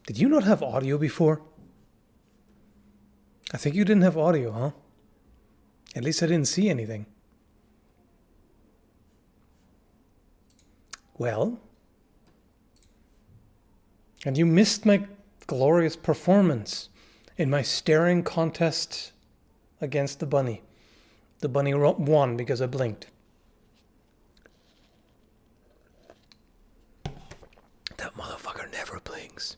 Did you not have audio before? I think you didn't have audio, huh? At least I didn't see anything. Well, and you missed my glorious performance in my staring contest against the bunny. The bunny won because I blinked. That motherfucker never blinks.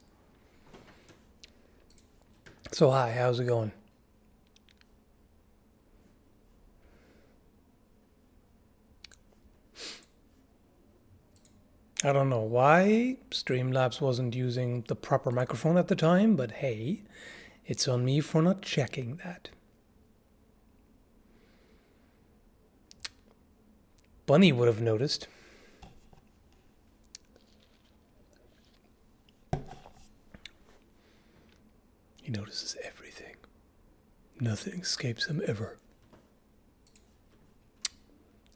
So hi, how's it going? I don't know why Streamlabs wasn't using the proper microphone at the time, but hey, it's on me for not checking that. Bunny would have noticed. He notices everything. Nothing escapes him ever.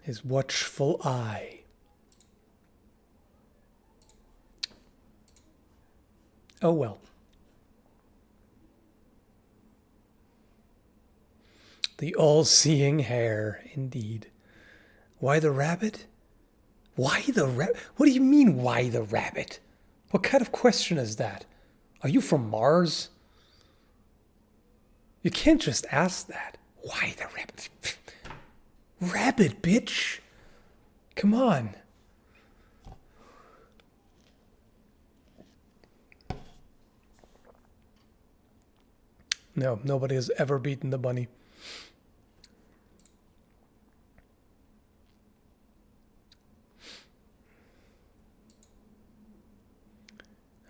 His watchful eye. Oh well. The all-seeing hair, indeed. Why the rabbit? Why the rabbit? What do you mean, why the rabbit? What kind of question is that? Are you from Mars? You can't just ask that. Why the rabbit? Rabbit, bitch. Come on. No, nobody has ever beaten the bunny.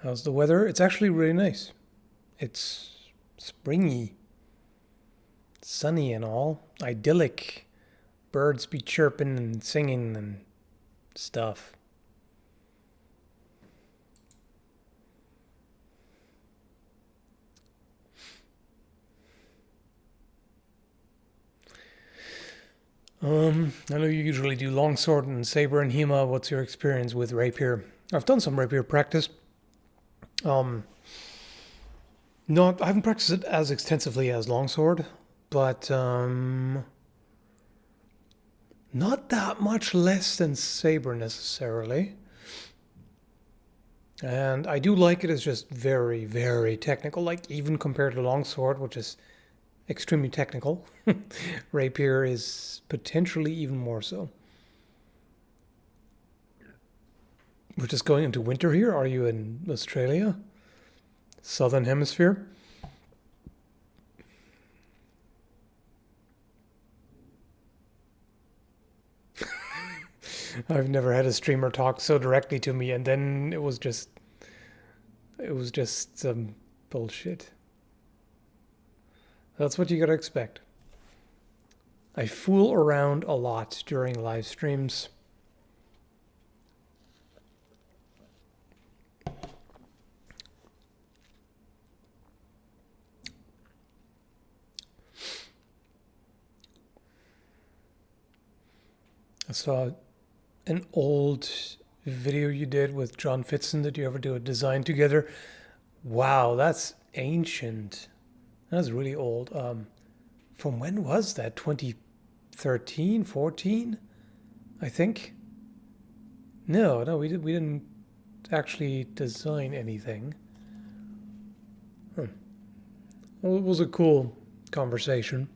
How's the weather? It's actually really nice. It's springy, sunny and all, idyllic. Birds be chirping and singing and stuff. I know you usually do longsword and saber and HEMA. What's your experience with rapier? I've done some rapier practice. I haven't practiced it as extensively as longsword, but not that much less than saber necessarily. And I do like it. It's just very, very technical, like even compared to longsword, which is extremely technical. Rapier is potentially even more so. We're just going into winter here. Are you in Australia? Southern Hemisphere? I've never had a streamer talk so directly to me, and then it was just some bullshit. That's what you gotta expect. I fool around a lot during live streams. I saw an old video you did with John Fitzen. Did you ever do a design together? Wow, that's ancient. That's really old. From when was that? 2013, 14? I think. No, we didn't actually design anything. Well, it was a cool conversation.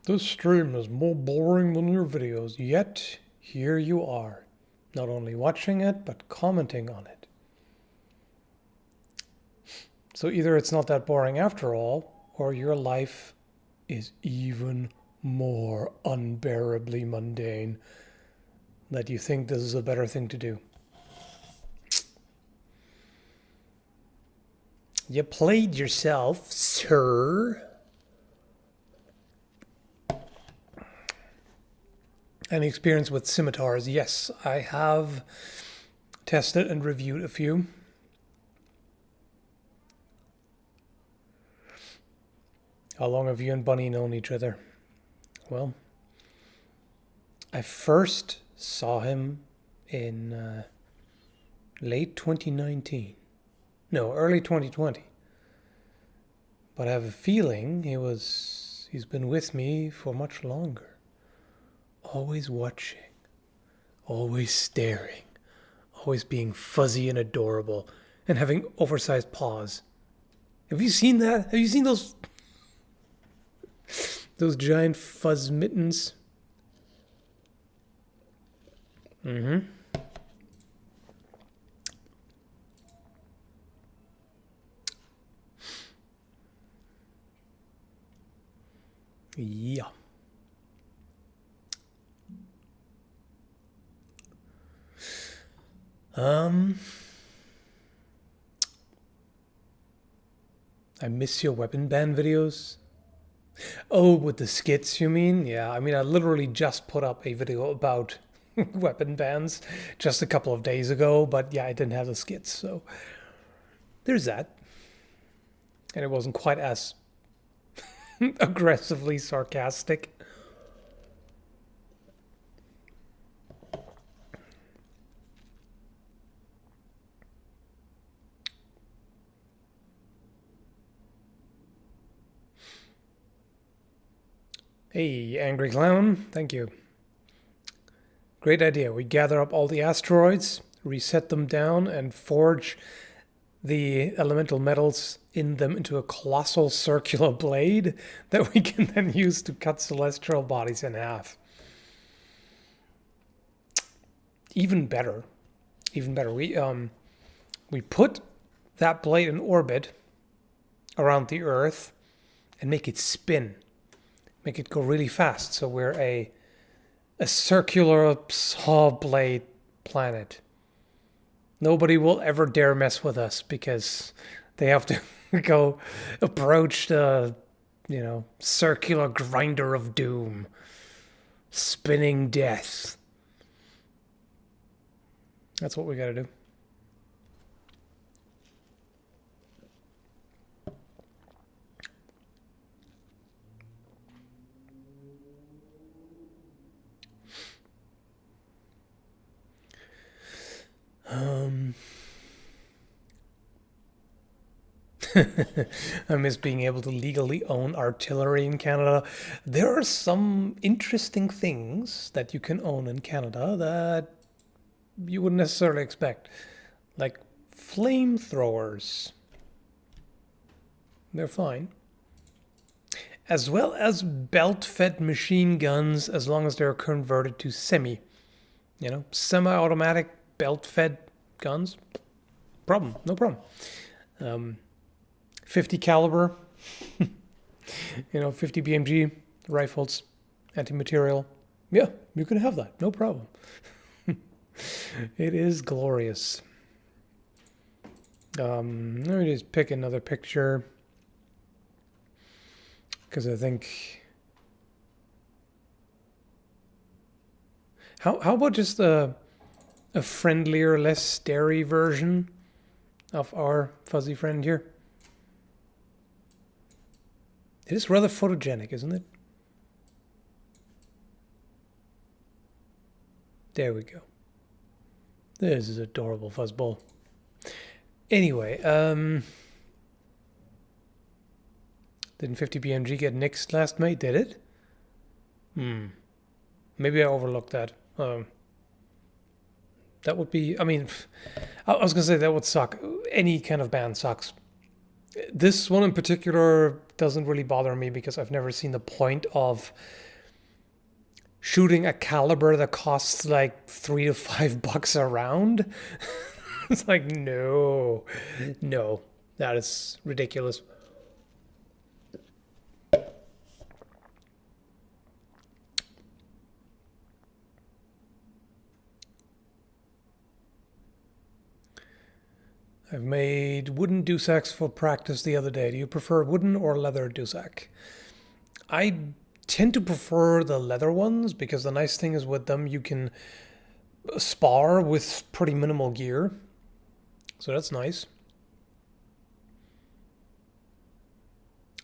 This stream is more boring than your videos, yet here you are, not only watching it, but commenting on it. So either it's not that boring after all, or your life is even more unbearably mundane that you think this is a better thing to do. You played yourself, sir. Any experience with scimitars? Yes, I have tested and reviewed a few. How long have you and Bunny known each other? Well, I first saw him in late 2019. No, early 2020. But I have a feeling he's been with me for much longer. Always watching, always staring, always being fuzzy and adorable, and having oversized paws. Have you seen that? Have you seen those giant fuzz mittens? Mm-hmm. Yeah. I miss your weapon ban videos. Oh, with the skits, you mean? Yeah, I mean, I literally just put up a video about weapon bans just a couple of days ago, but yeah, I didn't have the skits, so there's that. And it wasn't quite as aggressively sarcastic. Hey, Angry Clown, thank you. Great idea. We gather up all the asteroids, reset them down, and forge the elemental metals in them into a colossal circular blade that we can then use to cut celestial bodies in half. Even better. Even better. We put that blade in orbit around the Earth and make it spin. Make it go really fast, so we're a circular saw blade planet. Nobody will ever dare mess with us because they have to go approach the, circular grinder of doom. Spinning death. That's what we gotta do. I miss being able to legally own artillery in Canada. There are some interesting things that you can own in Canada that you wouldn't necessarily expect. Like flamethrowers. They're fine. As well as belt-fed machine guns as long as they're converted to semi-automatic belt-fed guns. No problem. 50 caliber, 50 BMG rifles, anti-material. Yeah, you can have that, no problem. It is glorious. Let me just pick another picture because I think. How about just a friendlier, less starey version of our fuzzy friend here? It is rather photogenic, isn't it? There we go. This is adorable fuzzball. Anyway, didn't 50 BMG get nixed last May? Did it? Maybe I overlooked that. That would be. I mean, I was gonna say that would suck. Any kind of ban sucks. This one in particular doesn't really bother me because I've never seen the point of shooting a caliber that costs like $3 to $5 a round. It's like, no, that is ridiculous. I've made wooden dusaks for practice the other day. Do you prefer wooden or leather dusak? I tend to prefer the leather ones because the nice thing is with them you can spar with pretty minimal gear. So that's nice.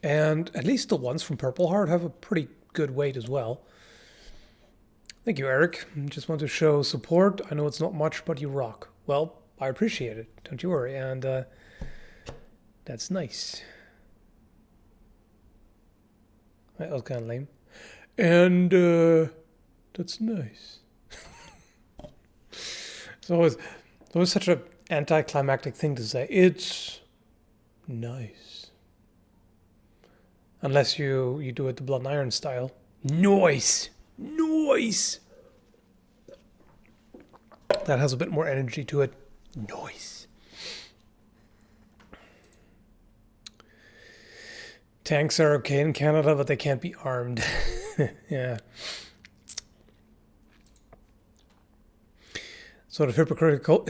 And at least the ones from Purple Heart have a pretty good weight as well. Thank you, Eric. Just want to show support. I know it's not much, but you rock. Well, I appreciate it. Don't you worry. And that's nice. That was kind of lame. And that's nice. It's always such an anticlimactic thing to say. It's nice. Unless you do it the Blood and Iron style. Noise! Noise! That has a bit more energy to it. Noise. Tanks are okay in Canada, but they can't be armed. Yeah. Sort of hypocritical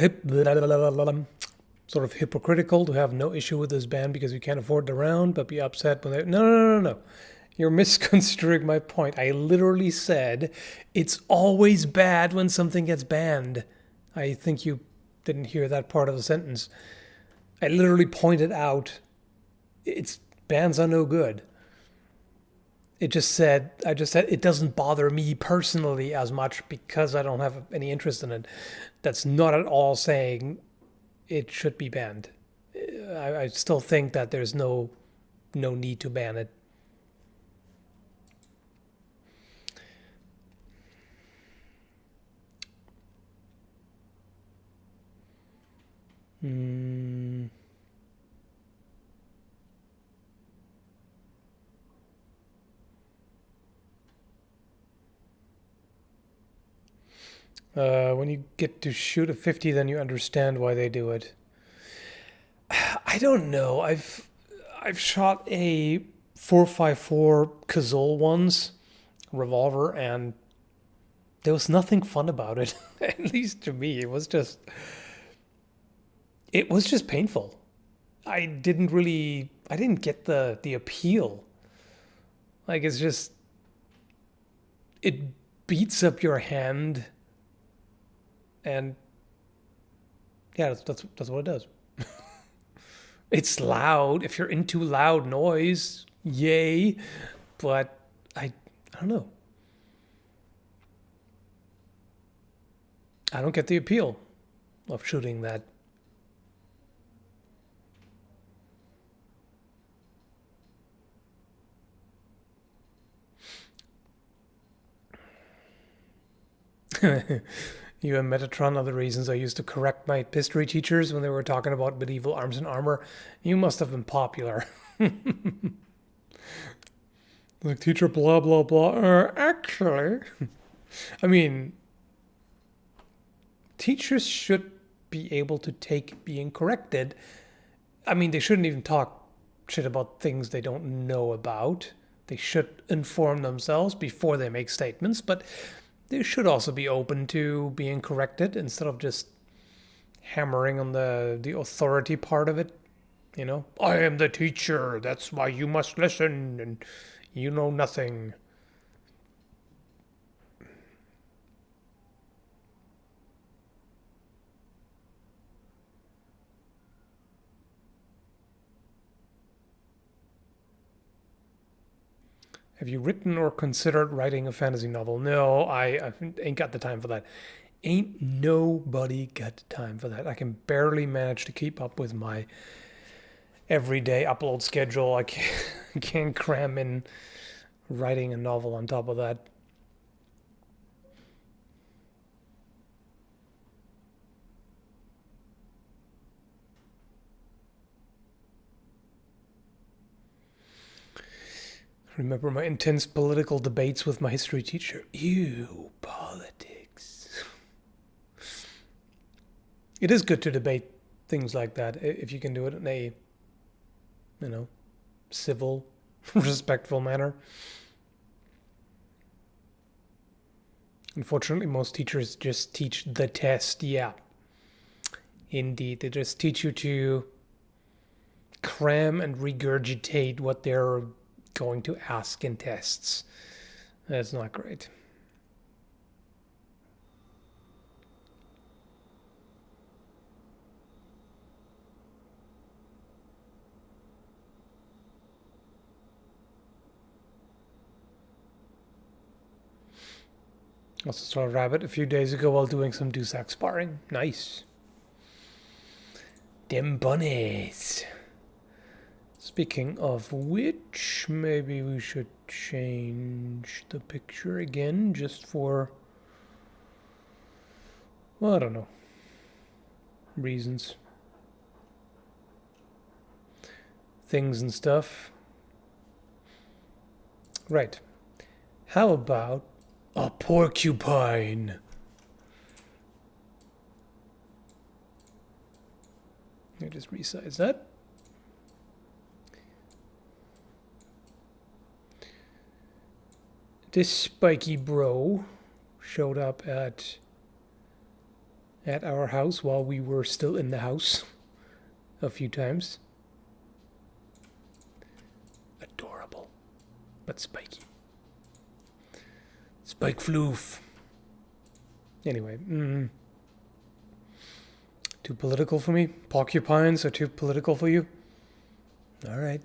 to have no issue with this ban because you can't afford the round, but be upset when they... No. You're misconstruing my point. I literally said it's always bad when something gets banned. I think you didn't hear that part of the sentence. I literally pointed out bans are no good. I just said it doesn't bother me personally as much because I don't have any interest in it. That's not at all saying it should be banned. I still think that there's no need to ban it. When you get to shoot a 50, then you understand why they do it. I don't know. I've shot a 4.54 Kazol once, revolver, and there was nothing fun about it. At least to me, it was just painful. I didn't get the appeal. Like it beats up your hand, and yeah, that's what it does. It's loud. If you're into loud noise, yay. But I don't know. I don't get the appeal of shooting that. You and Metatron are the reasons I used to correct my history teachers when they were talking about medieval arms and armor. You must have been popular. Like, teacher, blah, blah, blah. Actually, I mean, teachers should be able to take being corrected. I mean, they shouldn't even talk shit about things they don't know about. They should inform themselves before they make statements, but they should also be open to being corrected instead of just hammering on the authority part of it. You know, I am the teacher, that's why you must listen, and you know nothing. Have you written or considered writing a fantasy novel? No, I ain't got the time for that. Ain't nobody got the time for that. I can barely manage to keep up with my everyday upload schedule. I can't cram in writing a novel on top of that. Remember my intense political debates with my history teacher. Ew, politics. It is good to debate things like that if you can do it in a, civil, respectful manner. Unfortunately, most teachers just teach the test. Yeah, indeed. They just teach you to cram and regurgitate what they're going to ask in tests. That's not great. Also saw a rabbit a few days ago while doing some Dusak sparring. Nice. Them bunnies. Speaking of which, maybe we should change the picture again just for, well, I don't know, reasons. Things and stuff. Right. How about a porcupine? Let me just resize that. This spiky bro showed up at our house while we were still in the house a few times. Adorable, but spiky. Spike floof. Anyway, too political for me? Porcupines are too political for you? All right.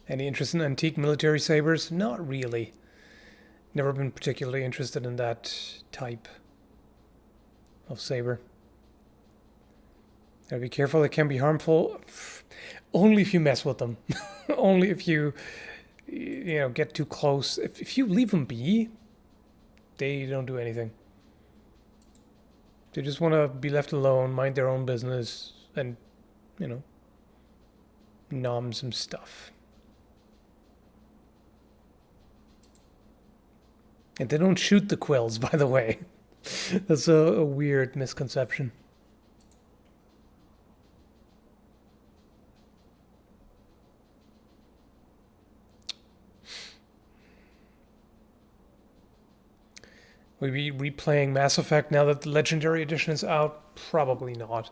Any interest in antique military sabers? Not really. Never been particularly interested in that type of saber. Gotta be careful, it can be harmful. Only if you mess with them. Only if you get too close. If you leave them be, they don't do anything. They just want to be left alone, mind their own business, and, nom some stuff. And they don't shoot the quills, by the way. That's a weird misconception. Will we be replaying Mass Effect now that the Legendary Edition is out? Probably not.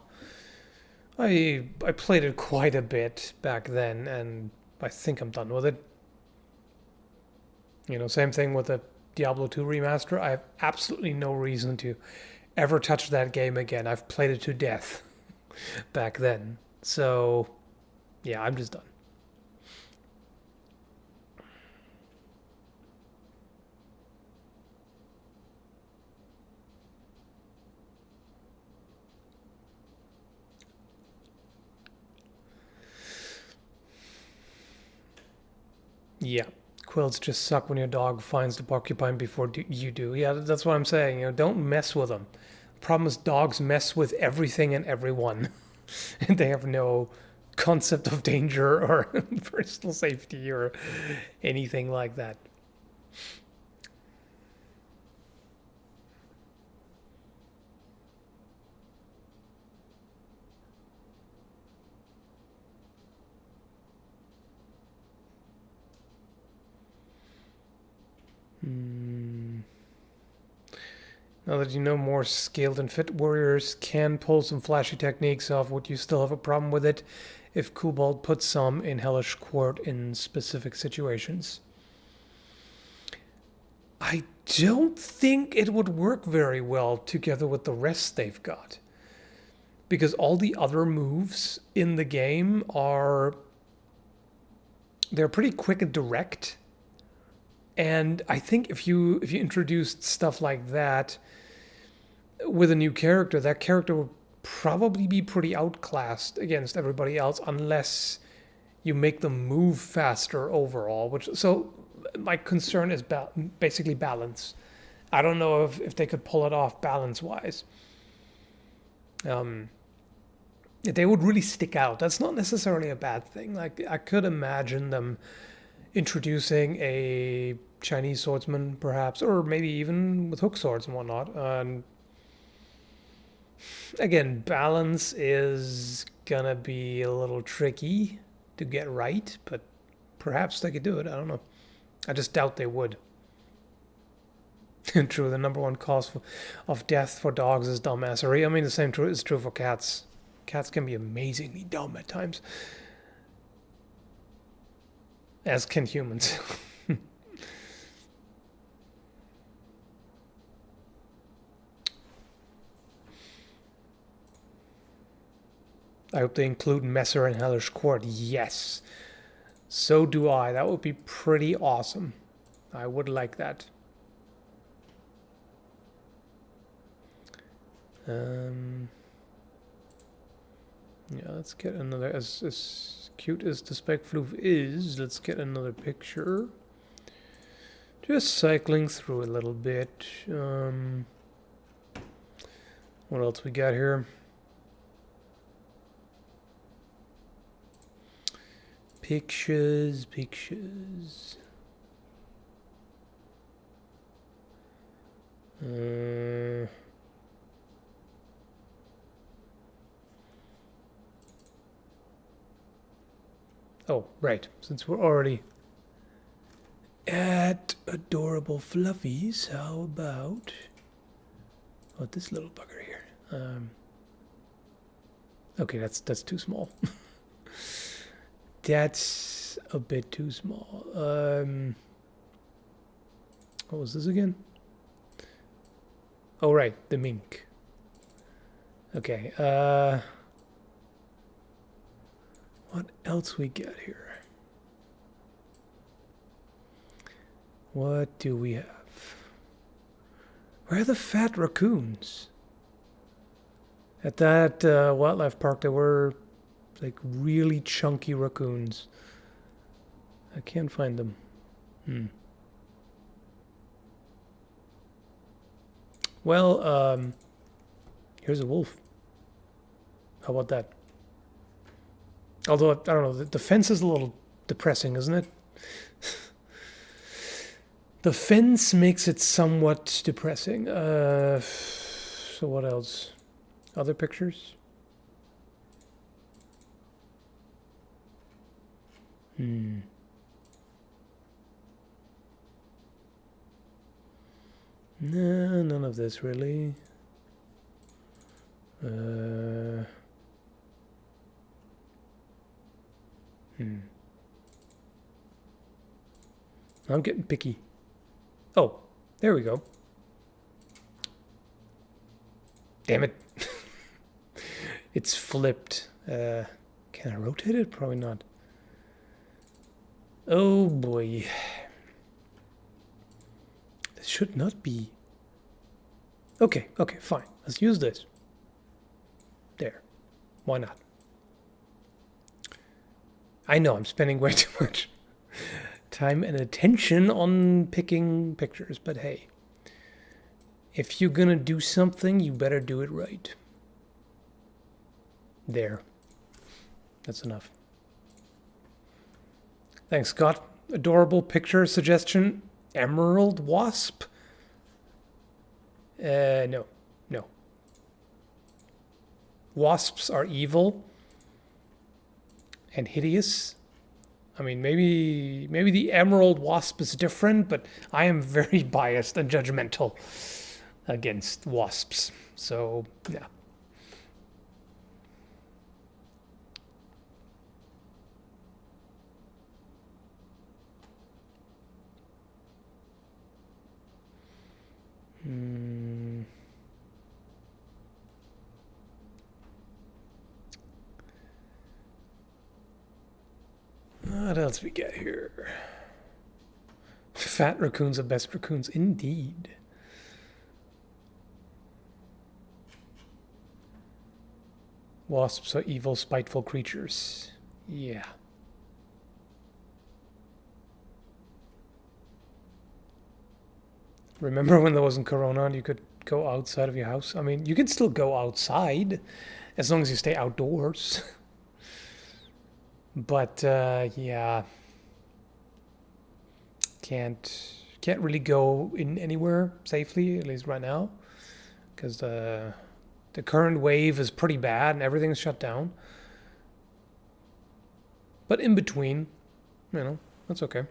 I played it quite a bit back then, and I think I'm done with it. Same thing with the Diablo 2 remaster. I have absolutely no reason to ever touch that game again. I've played it to death back then. So, yeah, I'm just done. Yeah, quills just suck when your dog finds the porcupine before you do. Yeah, that's what I'm saying. Don't mess with them. Problem is, dogs mess with everything and everyone. And they have no concept of danger or personal safety or anything like that. Now that you know more skilled and fit warriors can pull some flashy techniques off, would you still have a problem with it if Kobold put some in Hellish Court in specific situations? I don't think it would work very well together with the rest they've got. Because all the other moves in the game they're pretty quick and direct. And I think if you introduced stuff like that with a new character, that character would probably be pretty outclassed against everybody else unless you make them move faster overall. So my concern is basically balance. I don't know if they could pull it off balance-wise. They would really stick out. That's not necessarily a bad thing. Like, I could imagine them introducing a Chinese swordsman, perhaps, or maybe even with hook swords and whatnot. And again, balance is gonna be a little tricky to get right, but perhaps they could do it. I don't know. I just doubt they would. True, the number one cause of death for dogs is dumbassery. I mean, the same is true for cats. Cats can be amazingly dumb at times, as can humans. I hope they include Messer and Hellish Court. Yes. So do I. That would be pretty awesome. I would like that. Yeah, let's get another, as cute as the Specfloof is, let's get another picture. Just cycling through a little bit. What else we got here? Pictures. Oh, right. Since we're already at adorable fluffies, how about this little bugger here? Okay, that's too small. That's a bit too small. What was this again? Oh, right, the mink. Okay, what else we got here? What do we have? Where are the fat raccoons? At that wildlife park, there were like really chunky raccoons. I can't find them. Well, here's a wolf. How about that? Although, I don't know, the fence is a little depressing, isn't it? The fence makes it somewhat depressing. So what else? Other pictures? No, none of this really. I'm getting picky. Oh, there we go. Damn it. It's flipped. Can I rotate it? Probably not. Oh boy. This should not be. Okay, fine. Let's use this. There. Why not? I know I'm spending way too much time and attention on picking pictures, but hey, if you're gonna do something, you better do it right. There. That's enough. Thanks, Scott. Adorable picture suggestion. Emerald wasp? No. Wasps are evil and hideous. I mean, maybe the emerald wasp is different, but I am very biased and judgmental against wasps. So, yeah. What else we get here? Fat raccoons are best raccoons, indeed. Wasps are evil, spiteful creatures. Yeah. Remember when there wasn't Corona and you could go outside of your house? I mean, you can still go outside as long as you stay outdoors. But yeah, can't really go in anywhere safely, at least right now, because the current wave is pretty bad and everything's shut down. But in between, you know, that's okay.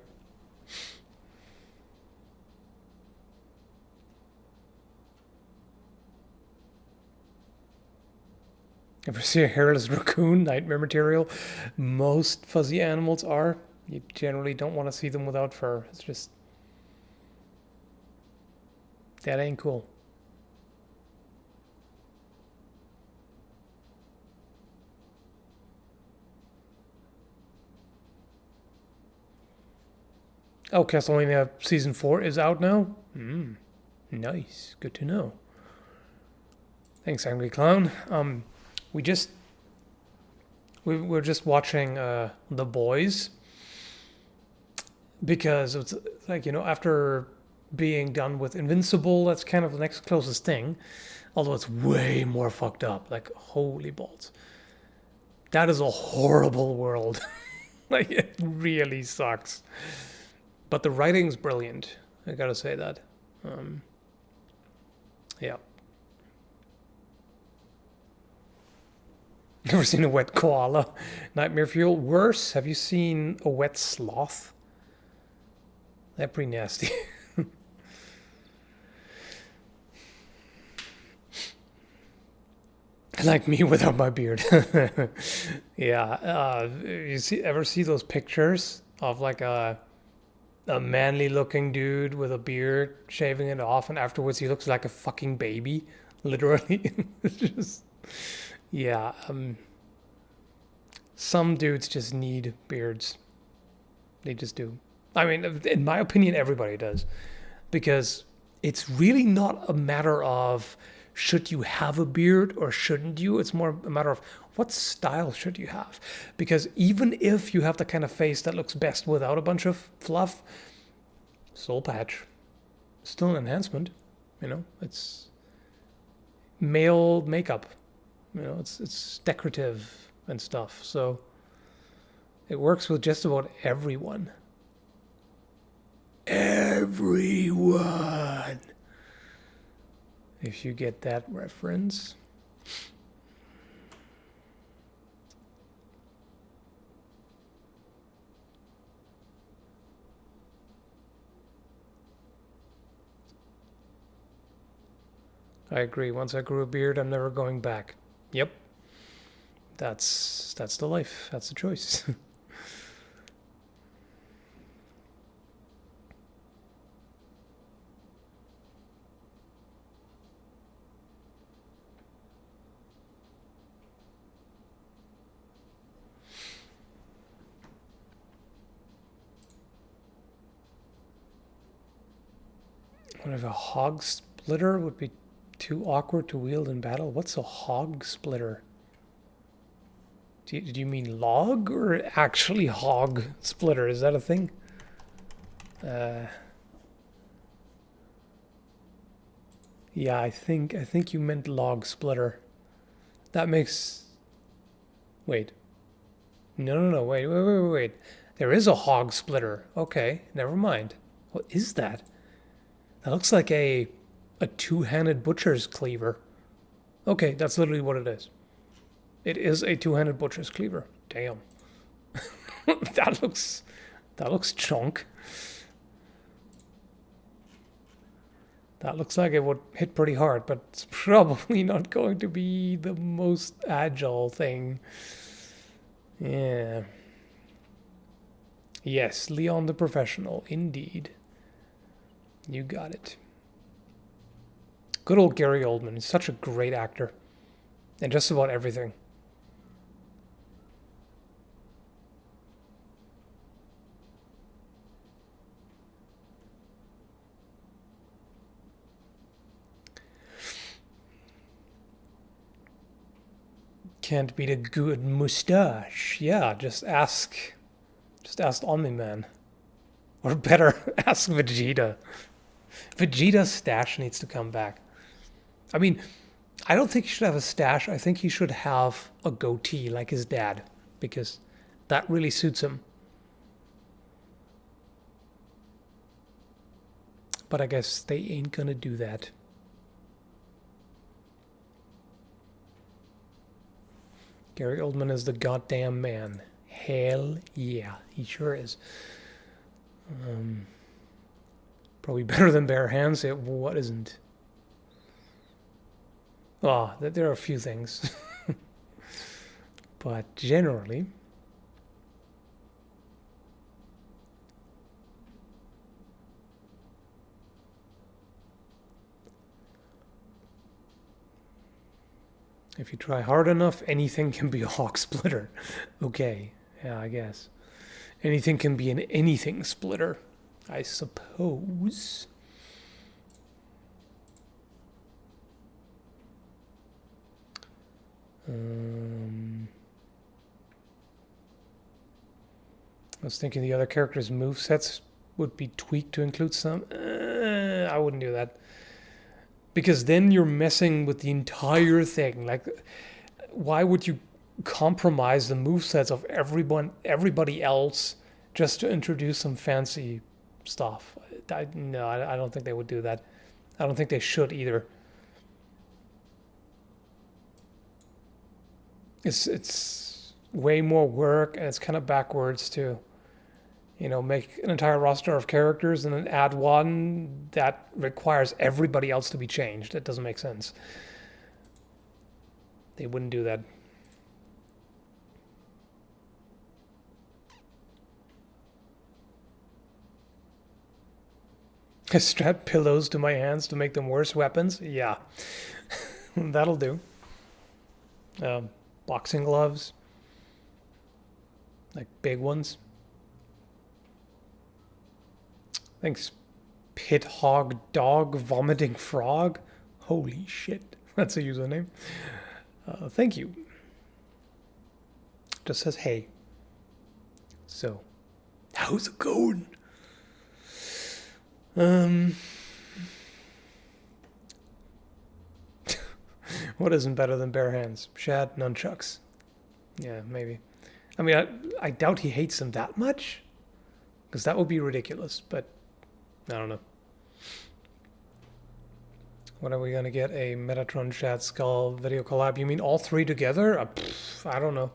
Ever see a hairless raccoon? Nightmare material. Most fuzzy animals are. You generally don't want to see them without fur. It's just... that ain't cool. Oh, Castlevania Season 4 is out now? Nice. Good to know. Thanks, Angry Clown. We just... we're just watching The Boys. Because it's like, you know, after being done with Invincible, that's kind of the next closest thing. Although it's way more fucked up. Like, holy balls. That is a horrible world. Like, it really sucks. But the writing's brilliant. I gotta say that. Yeah. Never seen a wet koala. Nightmare fuel. Worse, have you seen a wet sloth? They're pretty nasty. Like me without my beard. Yeah. Ever see those pictures of like a manly looking dude with a beard shaving it off, and afterwards he looks like a fucking baby, literally. It's just, yeah. Some dudes just need beards. They just do. I mean, in my opinion, everybody does, because it's really not a matter of should you have a beard or shouldn't you. It's more a matter of what style should you have, because even if you have the kind of face that looks best without a bunch of fluff, soul patch, still an enhancement. You know, it's male makeup. You know, it's decorative and stuff. So it works with just about everyone. Everyone. If you get that reference. I agree. Once I grew a beard, I'm never going back. Yep. That's the life. That's the choice. What if a hog splitter would be too awkward to wield in battle? What's a hog splitter? Do you mean log or actually hog splitter? Is that a thing? Yeah, I think you meant log splitter. That makes... Wait. No, wait. There is a hog splitter. Okay, never mind. What is that? That looks like a two-handed butcher's cleaver. Okay, that's literally what it is. It is a two-handed butcher's cleaver. Damn. that looks chunk. That looks like it would hit pretty hard, but it's probably not going to be the most agile thing. Yeah. Yes, Leon the Professional, indeed. You got it. Good old Gary Oldman. He's such a great actor. And just about everything. Can't beat a good mustache. Yeah, just ask Omni-Man. Or better, ask Vegeta. Vegeta's stash needs to come back. I mean, I don't think he should have a stash. I think he should have a goatee like his dad, because that really suits him. But I guess they ain't gonna do that. Gary Oldman is the goddamn man. Hell yeah, he sure is. Probably better than bare hands. What isn't? Oh, there are a few things. But generally, if you try hard enough, anything can be a hawk splitter. Okay, yeah, I guess. Anything can be an anything splitter. I suppose. I was thinking the other characters' movesets would be tweaked to include some. I wouldn't do that. Because then you're messing with the entire thing. Like, why would you compromise the movesets of everybody else just to introduce some fancy stuff? No, I don't think they would do that. I don't think they should either. It's way more work, and it's kind of backwards to, make an entire roster of characters and then add one that requires everybody else to be changed. It doesn't make sense. They wouldn't do that. I strap pillows to my hands to make them worse weapons. Yeah, that'll do. Boxing gloves, like big ones. Thanks, Pit Hog Dog Vomiting Frog. Holy shit, that's a username. Thank you. Just says hey. So, how's it going? What isn't better than bare hands? Shad, nunchucks. Yeah, maybe. I mean, I doubt he hates them that much, because that would be ridiculous, but I don't know. When are we going to get a Metatron Shad Skall video collab? You mean all three together? I don't know.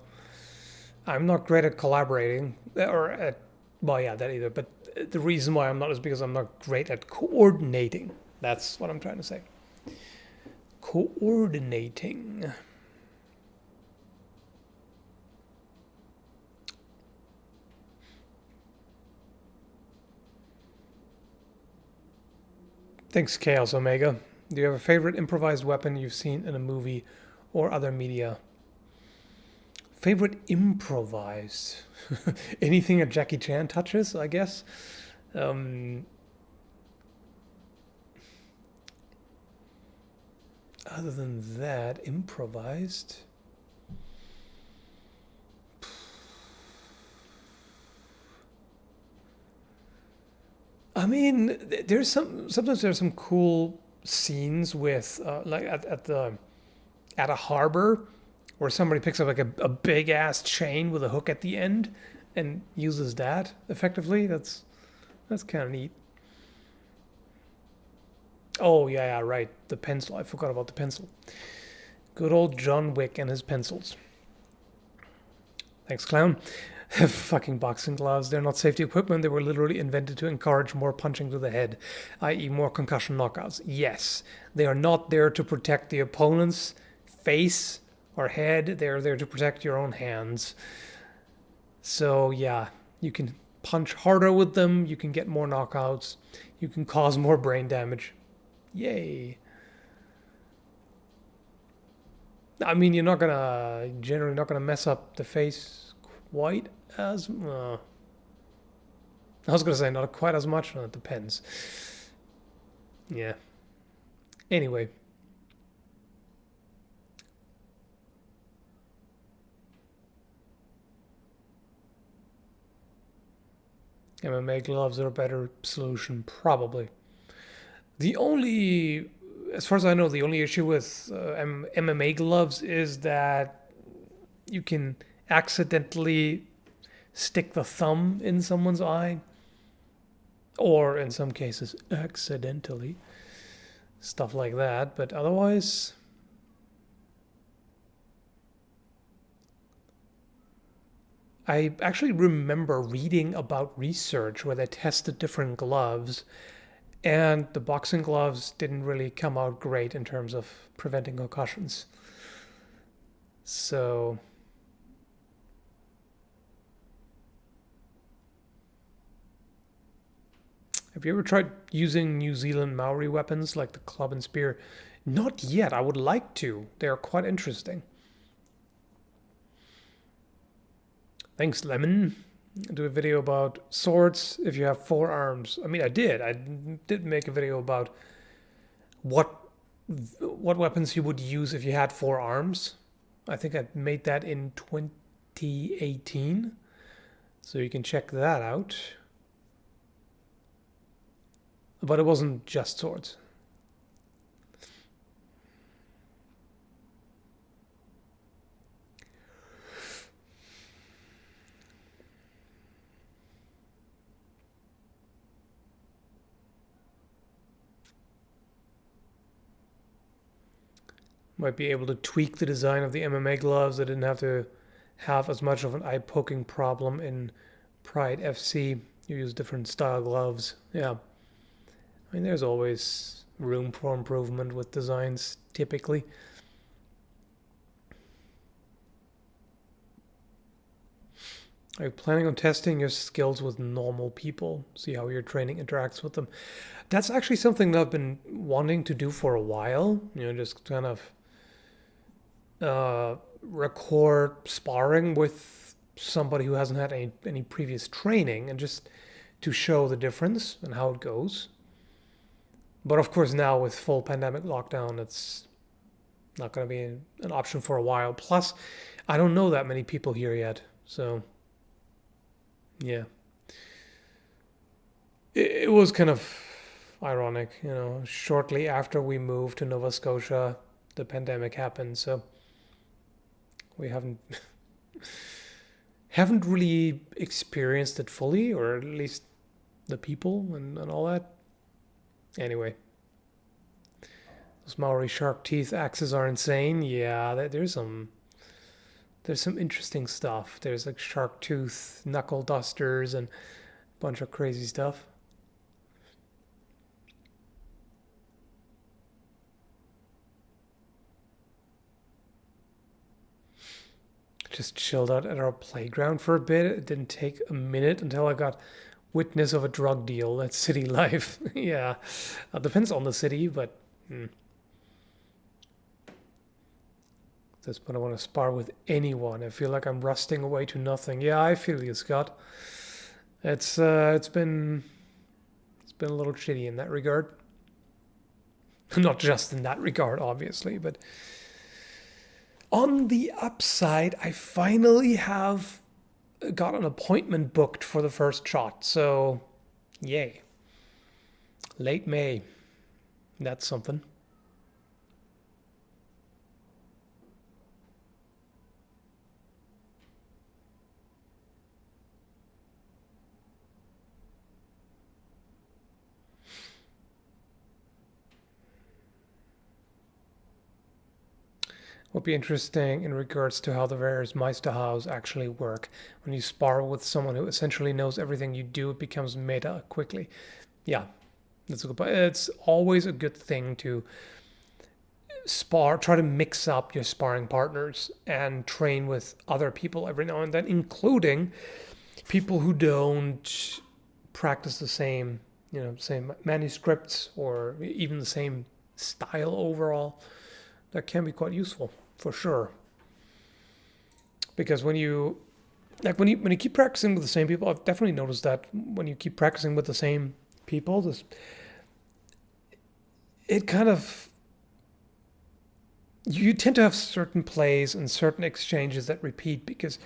I'm not great at collaborating, well, yeah, that either, but the reason why I'm not is because I'm not great at coordinating. That's what I'm trying to say. Coordinating. Thanks, Chaos Omega. Do you have a favorite improvised weapon you've seen in a movie or other media? Favorite improvised? Anything that Jackie Chan touches, I guess. Other than that, improvised. I mean, sometimes there's some cool scenes with like at a harbor where somebody picks up like a big ass chain with a hook at the end and uses that effectively. That's kind of neat. Oh yeah, right. The pencil. I forgot about the pencil. Good old John Wick and his pencils. Thanks, clown. Fucking boxing gloves. They're not safety equipment. They were literally invented to encourage more punching to the head, i.e., more concussion knockouts. Yes, they are not there to protect the opponent's face or head. They are there to protect your own hands. So, yeah, you can punch harder with them. You can get more knockouts. You can cause more brain damage. Yay. I mean, you're generally not gonna mess up the face quite as, I was gonna say not quite as much. It depends. Yeah. Anyway. MMA gloves are a better solution, probably. As far as I know, the only issue with MMA gloves is that you can accidentally stick the thumb in someone's eye, or in some cases, accidentally. Stuff like that, but otherwise, I actually remember reading about research where they tested different gloves, and the boxing gloves didn't really come out great in terms of preventing concussions. So, have you ever tried using New Zealand Maori weapons like the club and spear? Not yet. I would like to. They are quite interesting. Thanks, Lemon. do a video about swords if you have 4 arms. I mean, I did make a video about what weapons you would use if you had 4 arms. I think I made that in 2018, so you can check that out. But it wasn't just swords. Might be able to tweak the design of the MMA gloves. I didn't have to have as much of an eye-poking problem in Pride FC. You use different style gloves. Yeah. I mean, there's always room for improvement with designs, typically. Are you planning on testing your skills with normal people? See how your training interacts with them. That's actually something that I've been wanting to do for a while. Just kind of record sparring with somebody who hasn't had any previous training, and just to show the difference and how it goes. But of course, now with full pandemic lockdown, it's not going to be an option for a while. Plus, I don't know that many people here yet. So, yeah. It was kind of ironic, shortly after we moved to Nova Scotia, the pandemic happened. So, we haven't really experienced it fully, or at least the people and all that. Anyway, those Maori shark teeth axes are insane. Yeah, there's some interesting stuff. There's like shark tooth knuckle dusters and a bunch of crazy stuff. Just chilled out at our playground for a bit. It didn't take a minute until I got witness of a drug deal. That's city life. Yeah, depends on the city, but that's when I want to spar with anyone. I feel like I'm rusting away to nothing. Yeah, I feel you, Scott. It's been a little shitty in that regard. Not just in that regard, obviously, but on the upside, I finally have got an appointment booked for the first shot. So, yay. Late May. That's something. Would be interesting in regards to how the various Meisterhaus actually work. When you spar with someone who essentially knows everything you do, it becomes meta quickly. Yeah, that's a good point. It's always a good thing to try to mix up your sparring partners and train with other people every now and then, including people who don't practice the same manuscripts or even the same style overall. That can be quite useful for sure. Because when you keep practicing with the same people, I've definitely noticed that when you keep practicing with the same people, it kind of, you tend to have certain plays and certain exchanges that repeat because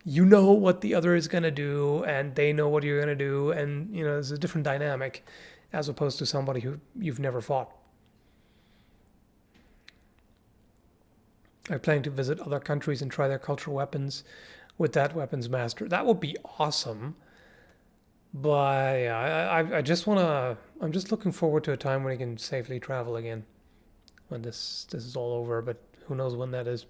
you know what the other is going to do and they know what you're going to do, and there's a different dynamic as opposed to somebody who you've never fought. I'm planning to visit other countries and try their cultural weapons with that weapons master. That would be awesome. But yeah, I just want to. I'm just looking forward to a time when I can safely travel again. When this is all over, but who knows when that is.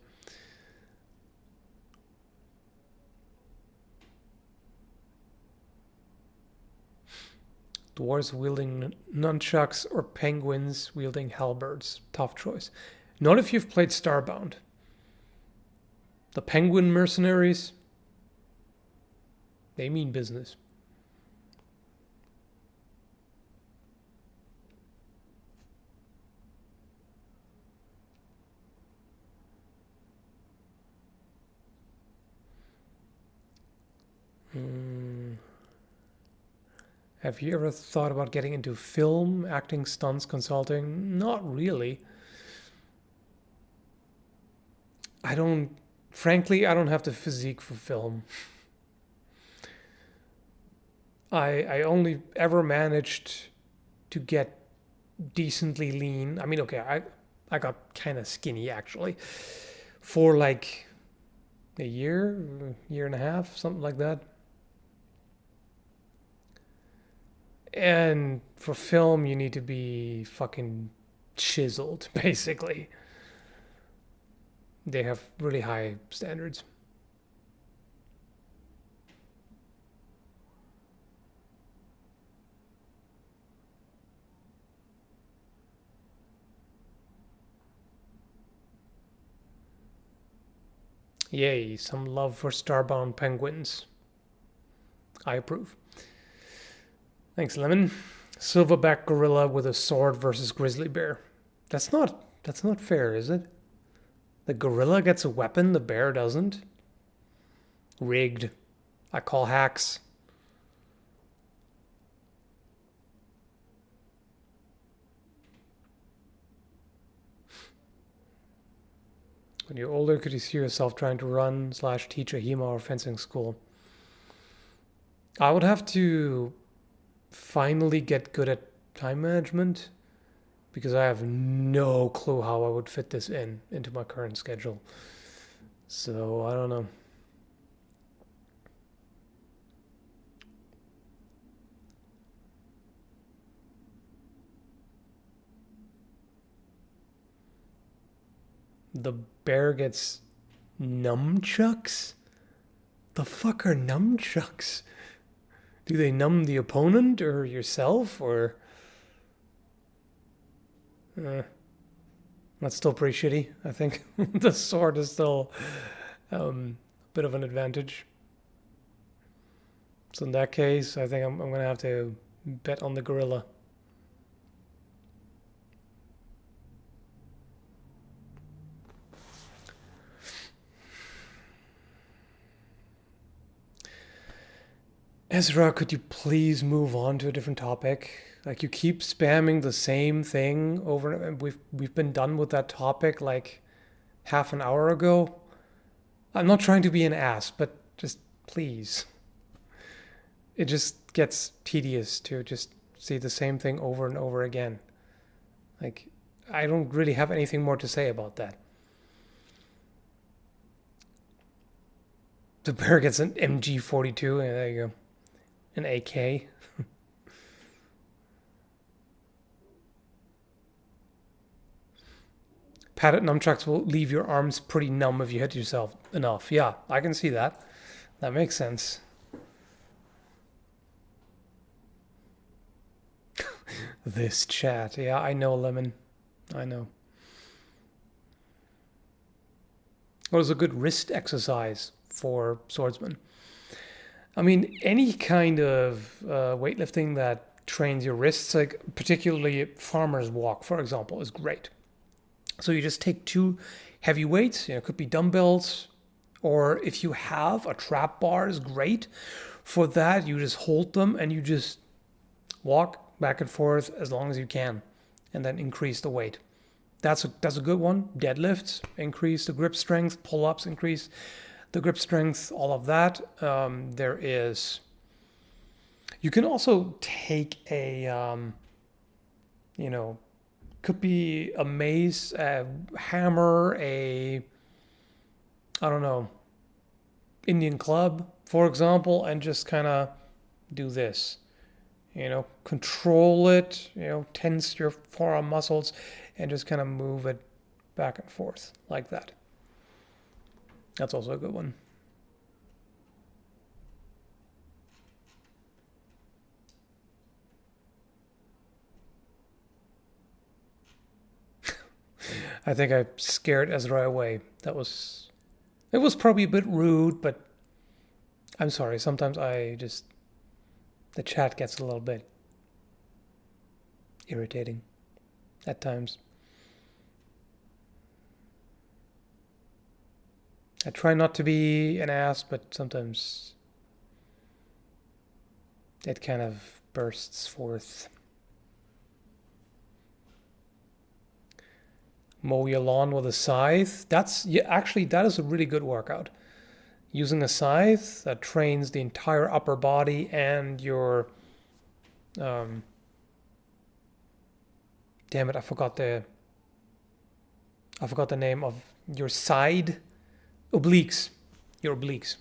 Dwarves wielding nunchucks or penguins wielding halberds. Tough choice. Not if you've played Starbound. The penguin mercenaries, they mean business. Have you ever thought about getting into film, acting, stunts, consulting? Not really. I don't, frankly, I don't have the physique for film. I only ever managed to get decently lean. I mean, okay, I got kind of skinny actually for like a year and a half, something like that. And for film, you need to be fucking chiseled, basically. They have really high standards. Yay, some love for starbound penguins. I approve. Thanks, Lemon. Silverback gorilla with a sword versus grizzly bear. That's not fair, is it? The gorilla gets a weapon, the bear doesn't. Rigged. I call hacks. When you're older, could you see yourself trying to run / teach a HEMA or fencing school? I would have to finally get good at time management because I have no clue how I would fit this into my current schedule. So I don't know. The bear gets nunchucks? The fuck are nunchucks? Do they numb the opponent or yourself or uh, that's still pretty shitty, I think. The sword is still a bit of an advantage. So in that case, I think I'm gonna have to bet on the gorilla. Ezra, could you please move on to a different topic? Like you keep spamming the same thing over and we've been done with that topic like half an hour ago. I'm not trying to be an ass, but just please. It just gets tedious to just see the same thing over and over again. Like I don't really have anything more to say about that. The bear gets an MG42, and there you go. An AK. Padded nunchucks will leave your arms pretty numb if you hit yourself enough. Yeah, I can see that. That makes sense. This chat. Yeah, I know, Lemon. I know. What is a good wrist exercise for swordsmen? I mean, any kind of weightlifting that trains your wrists, like particularly farmer's walk, for example, is great. So you just take two heavy weights, it could be dumbbells, or if you have a trap bar is great. For that, you just hold them and you just walk back and forth as long as you can, and then increase the weight. That's a good one. Deadlifts increase the grip strength, pull-ups increase the grip strength, all of that. There is. You can also take a, you know, could be a mace, a hammer, I don't know, Indian club, for example, and just kind of do this. Control it, tense your forearm muscles and just kind of move it back and forth like that. That's also a good one. I think I scared Ezra away. It was probably a bit rude, but I'm sorry. Sometimes the chat gets a little bit irritating at times. I try not to be an ass, but sometimes it kind of bursts forth. Mow your lawn with a scythe. Actually, that is a really good workout. Using a scythe that trains the entire upper body and your damn it, I forgot the name of your side obliques. Your obliques.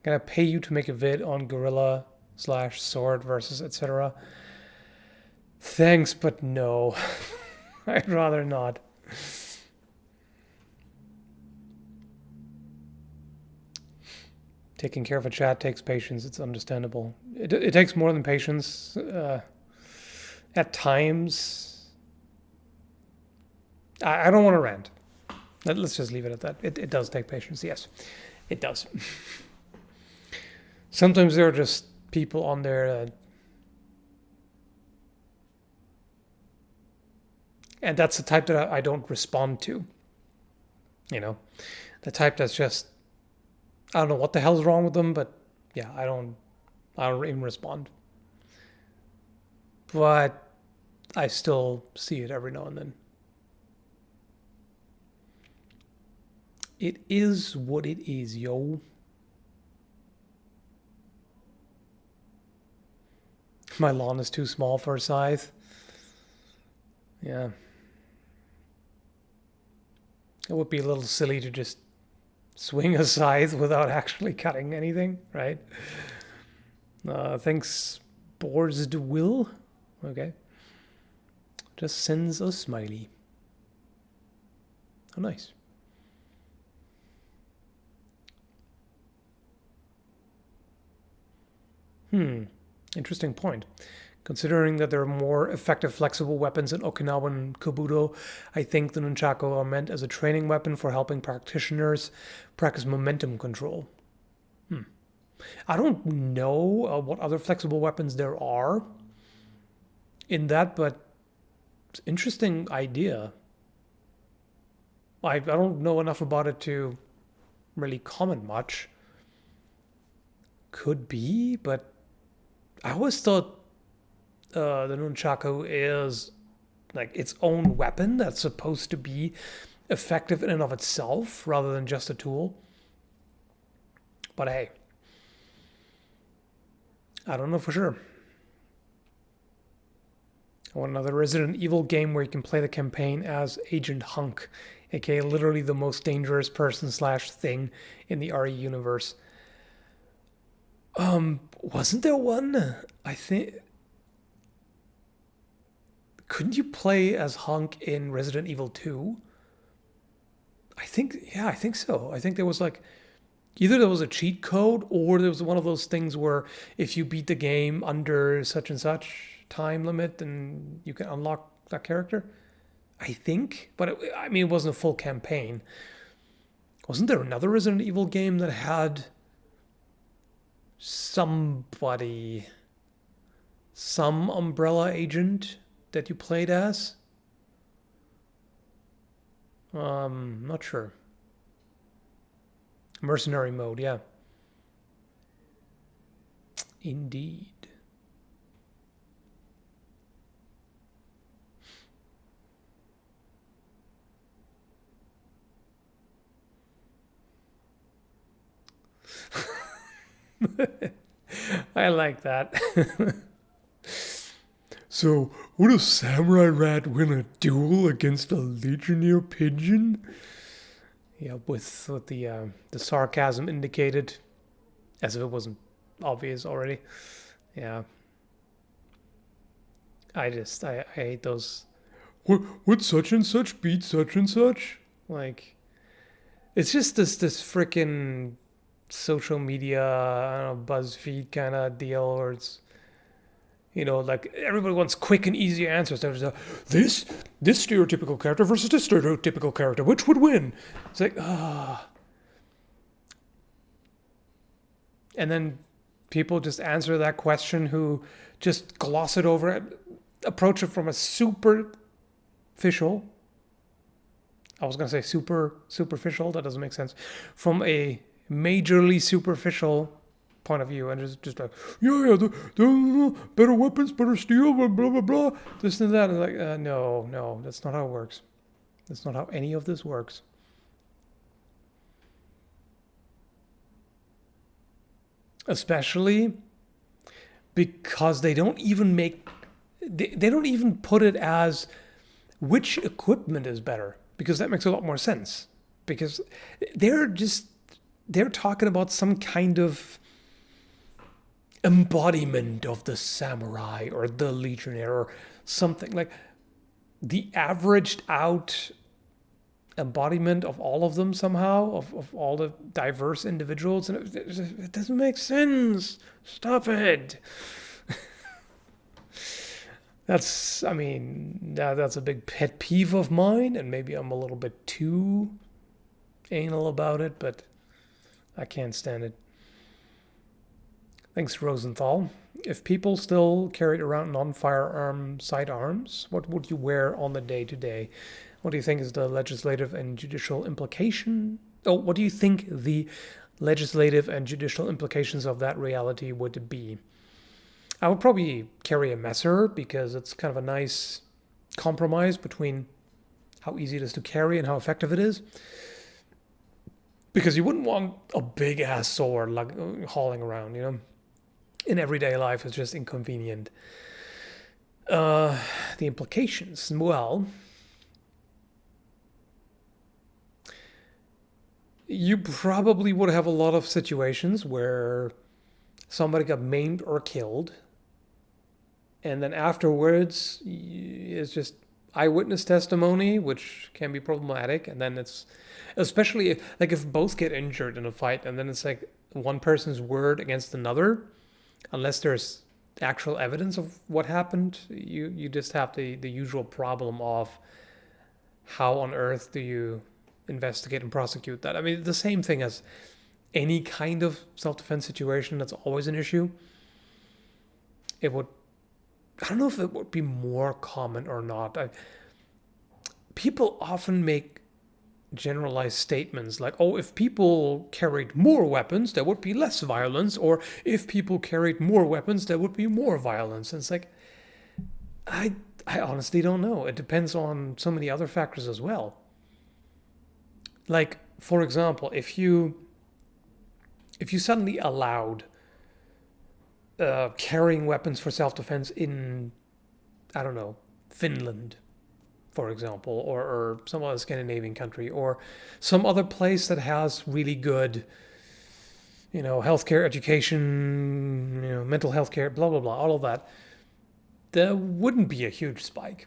Gonna pay you to make a vid on gorilla / sword versus etc. Thanks, but no. I'd rather not. Taking care of a chat takes patience. It's understandable. It takes more than patience. At times, I don't want to rant. Let's just leave it at that. It does take patience. Yes, it does. Sometimes there are just people on there and that's the type that I don't respond to. You know, the type that's just, I don't know what the hell's wrong with them, but yeah, I don't even respond. But I still see it every now and then. It is what it is, yo. My lawn is too small for a scythe. Yeah. It would be a little silly to just swing a scythe without actually cutting anything, right? Thanks, Borzed Will. Okay. Just sends a smiley. Oh, nice. Interesting point. Considering that there are more effective flexible weapons in Okinawan Kobudo, I think the nunchaku are meant as a training weapon for helping practitioners practice momentum control. I don't know what other flexible weapons there are in that, but it's an interesting idea. I don't know enough about it to really comment much. Could be, but I always thought the nunchaku is like its own weapon that's supposed to be effective in and of itself rather than just a tool. But hey, I don't know for sure. I want another Resident Evil game where you can play the campaign as Agent Hunk, aka literally the most dangerous person / thing in the RE universe. Wasn't there one? I think. Couldn't you play as Hunk in Resident Evil 2? I think so. I think there was like either there was a cheat code or there was one of those things where if you beat the game under such and such time limit, then you can unlock that character. I think, but it wasn't a full campaign. Wasn't there another Resident Evil game that had somebody, some umbrella agent that you played as? Not sure. Mercenary mode, yeah. Indeed. I like that. So, would a samurai rat win a duel against a legionnaire pigeon? Yeah, with the sarcasm indicated, as if it wasn't obvious already. Yeah. I hate those. Would such and such beat such and such? Like, it's just this freaking social media, I don't know, BuzzFeed kind of deal, where it's, like everybody wants quick and easy answers. There's this stereotypical character versus this stereotypical character. Which would win? It's like, And then people just answer that question who just gloss it over, approach it from a super superficial. I was going to say superficial. That doesn't make sense. From a majorly superficial point of view, and just like, the better weapons, better steel, blah, blah, blah, blah, this and that. And like, no, that's not how it works. That's not how any of this works. Especially because they don't even put it as which equipment is better, because that makes a lot more sense. Because they're talking about some kind of embodiment of the samurai or the legionnaire or something. Like the averaged out embodiment of all of them somehow, of all the diverse individuals, and it doesn't make sense. Stop it. That's a big pet peeve of mine, and maybe I'm a little bit too anal about it, but I can't stand it. Thanks, Rosenthal. If people still carried around non-firearm sidearms, what would you wear on the day-to-day? What do you think is the legislative and judicial implication? What do you think the legislative and judicial implications of that reality would be? I would probably carry a messer, because it's kind of a nice compromise between how easy it is to carry and how effective it is. Because you wouldn't want a big ass sword like hauling around, In everyday life, it's just inconvenient. The implications, well, you probably would have a lot of situations where somebody got maimed or killed, and then afterwards it's just eyewitness testimony, which can be problematic. And then it's, especially like if both get injured in a fight, and then it's like one person's word against another, unless there's actual evidence of what happened, you just have the usual problem of how on earth do you investigate and prosecute that. I mean, the same thing as any kind of self-defense situation, that's always an issue. I don't know if it would be more common or not. People often make generalized statements like, if people carried more weapons, there would be less violence, or if people carried more weapons, there would be more violence. And it's like, I honestly don't know. It depends on so many other factors as well. Like, for example, if you suddenly allowed carrying weapons for self-defense in, I don't know, Finland, for example, or some other Scandinavian country, or some other place that has really good, healthcare, education, mental health care, blah, blah, blah, all of that, there wouldn't be a huge spike.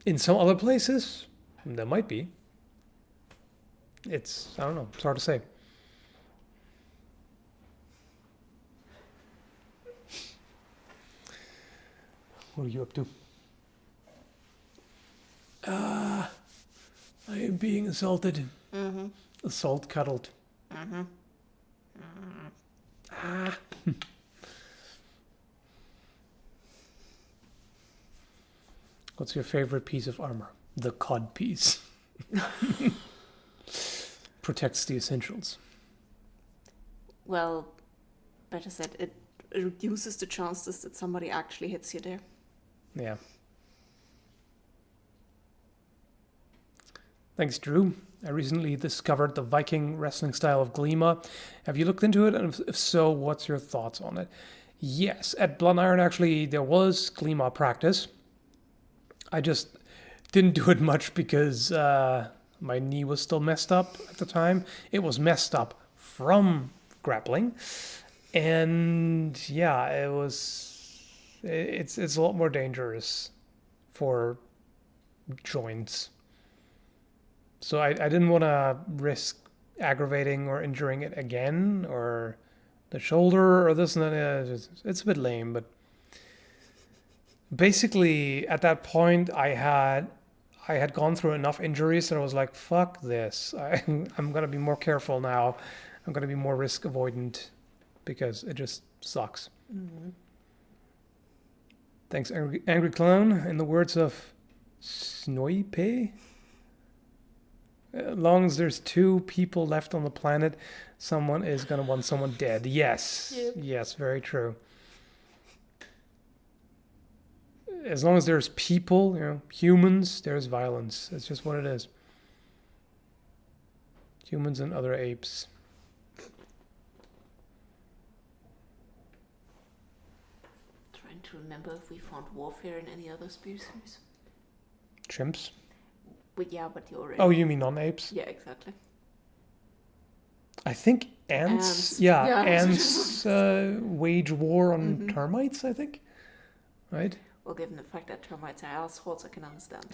In some other places, there might be. I don't know, it's hard to say. What are you up to? I am being assaulted. Mm-hmm. Assault cuddled. Mm-hmm. Ah. What's your favorite piece of armor? The cod piece. Protects the essentials. Well, better said, it reduces the chances that somebody actually hits you there. Yeah. Thanks, Drew. I recently discovered the Viking wrestling style of Glima. Have you looked into it? And if so, what's your thoughts on it? Yes, at Blood Iron, actually, there was Glima practice. I just didn't do it much because my knee was still messed up at the time. It was messed up from grappling. And yeah, it's a lot more dangerous for joints. So I didn't want to risk aggravating or injuring it again, or the shoulder or this and that. It's a bit lame, but basically at that point I had gone through enough injuries that I was like, fuck this. I'm going to be more careful now. I'm going to be more risk avoidant because it just sucks. Mm-hmm. Thanks, Angry Clown. In the words of Snoipe? As long as there's 2 people left on the planet, someone is going to want someone dead. Yes. Yep. Yes, very true. As long as there's people, humans, there's violence. That's just what it is. Humans and other apes. Trying to remember if we found warfare in any other species. Chimps? But yeah, but you already. Oh, you mean non-apes? Yeah, exactly. I think ants. Ants. Yeah, Yeah. ants wage war on Mhm. termites, I think. Right? Well, given the fact that termites are assholes, I can understand.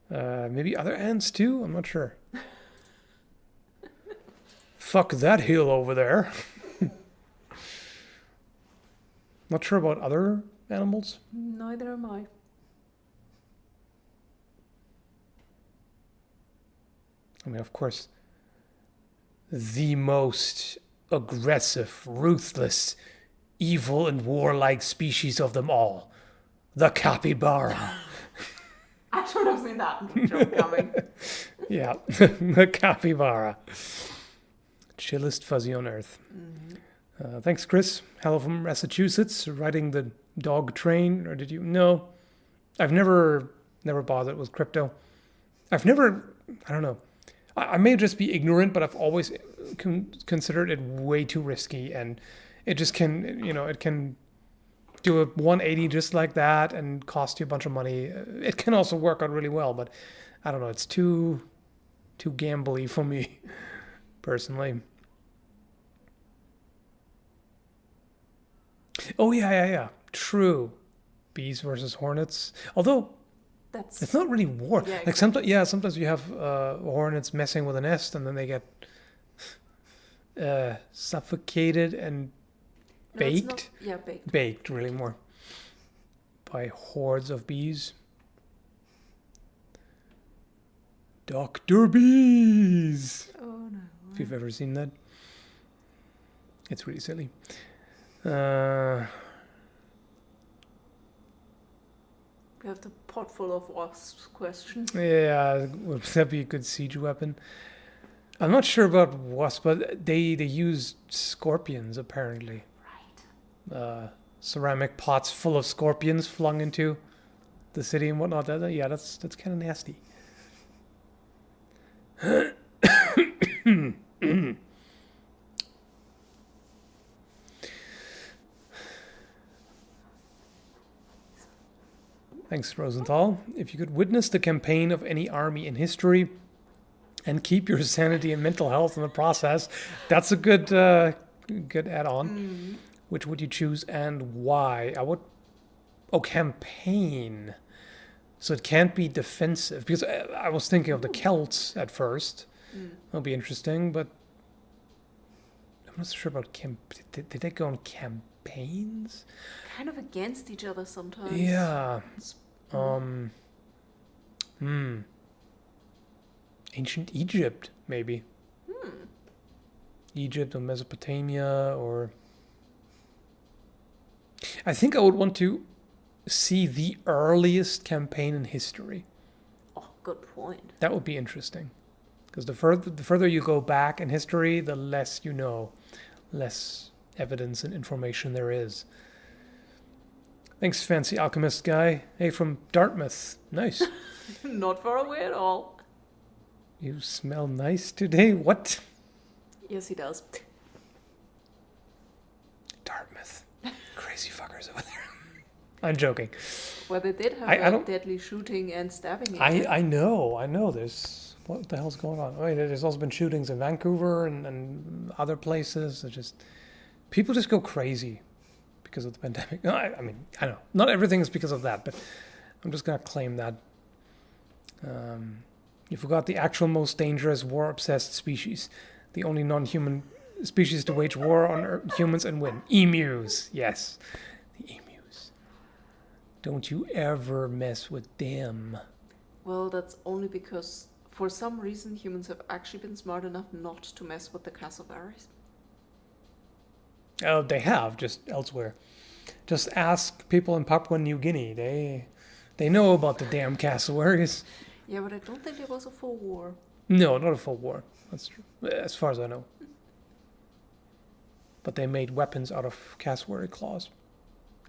Maybe other ants too? I'm not sure. Fuck that hill over there. Not sure about other animals. Neither am I. I mean, of course, the most aggressive, ruthless, evil, and warlike species of them all, the capybara. I should have seen that joke coming. Yeah, the capybara. Chillest fuzzy on earth. Thanks, Chris. Hello from Massachusetts, riding the dog train. Or did you? No, I've never bothered with crypto. I don't know. I may just be ignorant, but I've always considered it way too risky, and it just can, it can do a 180 just like that and cost you a bunch of money. It can also work out really well, but I don't know. It's too gambly for me, personally. Oh yeah. True. Bees versus hornets. Although That's it's not really war. Yeah, Like sometimes you have hornets messing with a nest and then they get suffocated and no, it's not- baked. Yeah, baked. Baked, really more. By hordes of bees. Dr. Bees! Oh no. If you've ever seen that. It's really silly. Uh, We have the pot full of wasps questions. yeah, would that be a good siege weapon? I'm not sure about wasps, but they use scorpions apparently. Right. Ceramic pots full of scorpions flung into the city and whatnot. That's kind of nasty. Thanks, Rosenthal. If you could witness the campaign of any army in history and keep your sanity and mental health in the process, that's a good add-on. Which would you choose and why? Campaign. So it can't be defensive because I was thinking of the Celts at first. That'll be interesting, but I'm not so sure about Did they go on campaigns? Kind of against each other sometimes. Yeah. Ancient Egypt, maybe. Egypt or Mesopotamia, or I think I would want to see the earliest campaign in history. Oh, good point. That would be interesting. Because the further you go back in history, the less you know, less evidence and information there is. Thanks, fancy alchemist guy. Hey, from Dartmouth. Nice. Not far away at all. You smell nice today. What? Yes, he does. Dartmouth. Crazy fuckers over there. I'm joking. Well, they did have I don't- deadly shooting and stabbing. I know. There's what the hell's going on? I mean, there's also been shootings in Vancouver and other places. It's just people just go crazy because of the pandemic. No, I mean, I know not everything is because of that, but I'm just gonna claim that. You forgot the actual most dangerous war-obsessed species, the only non-human species to wage war on humans and win. Emus, yes, the emus. Don't you ever mess with them. Well, that's only because for some reason humans have actually been smart enough not to mess with the cassowaries. Oh, they have, just elsewhere. Just ask people in Papua New Guinea. They know about the damn cassowaries. Yeah, but I don't think there was a full war. No, not a full war. That's true. As far as I know. But they made weapons out of cassowary claws.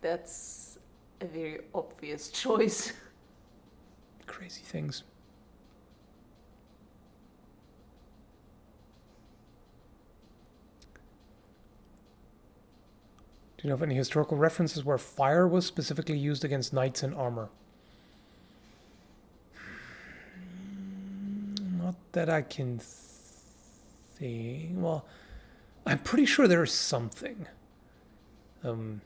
That's a very obvious choice. Crazy things. Do you know of any historical references where fire was specifically used against knights in armor? Not that I can think. Well, I'm pretty sure there is something. You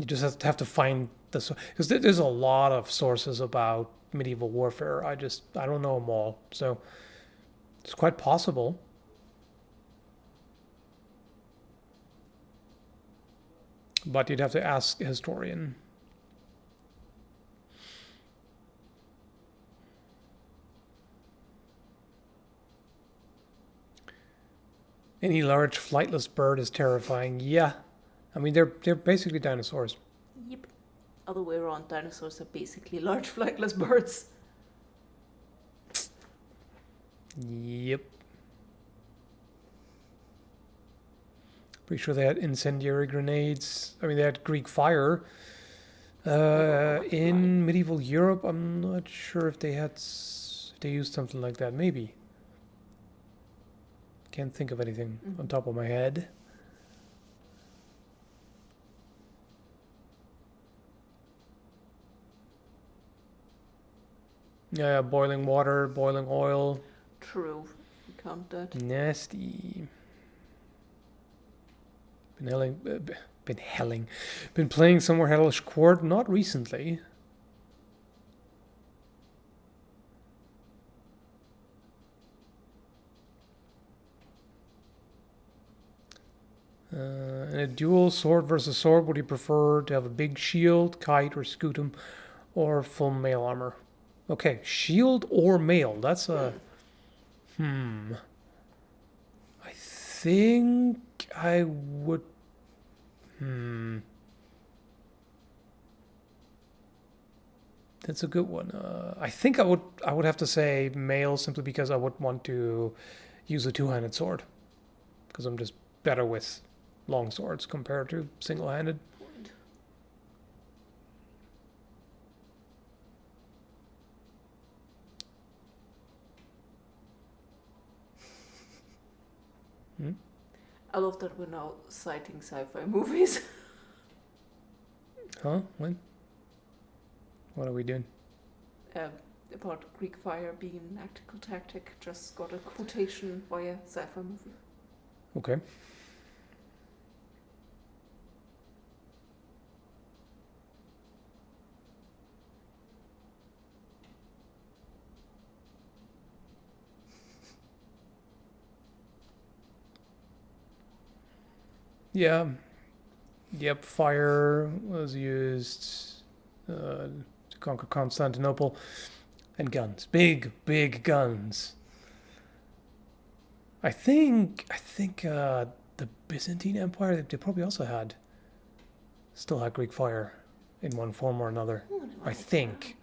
just have to find the, because there's a lot of sources about medieval warfare. I don't know them all, so it's quite possible. But you'd have to ask a historian. Any large flightless bird is terrifying. Yeah. I mean, they're basically dinosaurs. Yep. Other way around, dinosaurs are basically large flightless birds. Yep. Pretty sure they had incendiary grenades. I mean, they had Greek fire. In medieval Europe, I'm not sure if they used something like that. Maybe. Can't think of anything on top of my head. Yeah, boiling water, boiling oil. True. You count that. Nasty. Been playing somewhere Hellish Court, not recently. In a duel, sword versus sword, would you prefer to have a big shield, kite, or scutum, or full mail armor? Okay, shield or mail. That's a... I think I would... That's a good one. I think I would have to say mail simply because I would want to use a two-handed sword. Because I'm just better with long swords compared to single-handed. I love that we're now citing sci-fi movies. Huh? When? What are we doing? About Greek fire being an tactical tactic. Just got a quotation via sci-fi movie. Okay. Yeah. Yep, fire was used to conquer Constantinople. And guns. Big, big guns. I think the Byzantine Empire, they probably also still had Greek fire in one form or another. I think.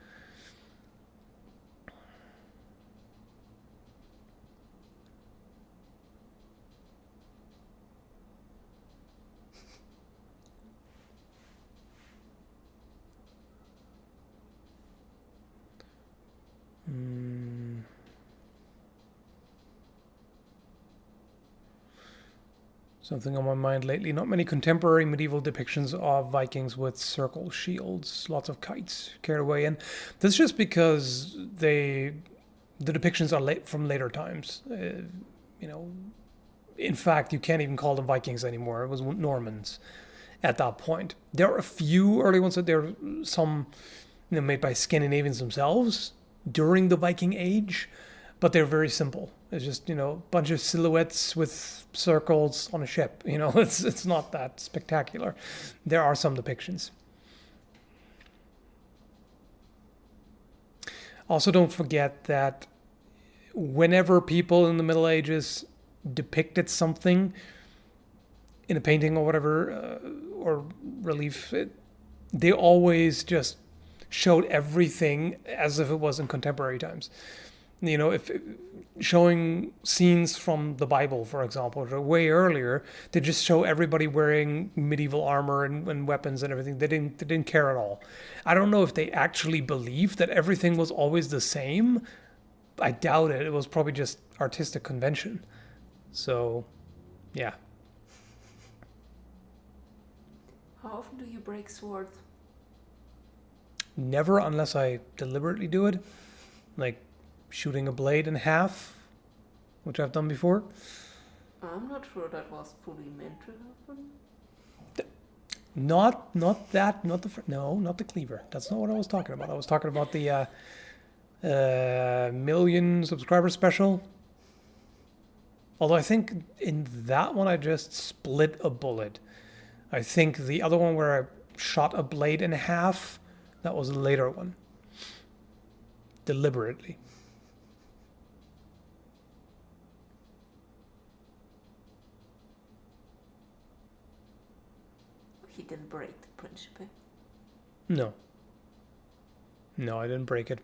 Something on my mind lately. Not many contemporary medieval depictions of Vikings with circle shields, lots of kites carried away. And that's just because the depictions are from later times. In fact, you can't even call them Vikings anymore. It was Normans at that point. There are a few early ones there are some made by Scandinavians themselves during the Viking Age, but they're very simple. It's just, a bunch of silhouettes with circles on a ship. It's not that spectacular. There are some depictions. Also, don't forget that whenever people in the Middle Ages depicted something in a painting or whatever, or relief, they always just showed everything as if it was in contemporary times. You know, if showing scenes from the Bible, for example, or way earlier, they just show everybody wearing medieval armor and weapons and everything. They didn't care at all. I don't know if they actually believed that everything was always the same. I doubt it. It was probably just artistic convention. So, yeah. How often do you break swords? Never unless I deliberately do it. Like shooting a blade in half, which I've done before. I'm not sure that was fully meant to happen. Not that, not the not the cleaver. That's not what I was talking about. I was talking about the million subscriber special. Although I think in that one I just split a bullet. I think the other one where I shot a blade in half, that was a later one. Deliberately. He didn't break the Principe. No. No, I didn't break it.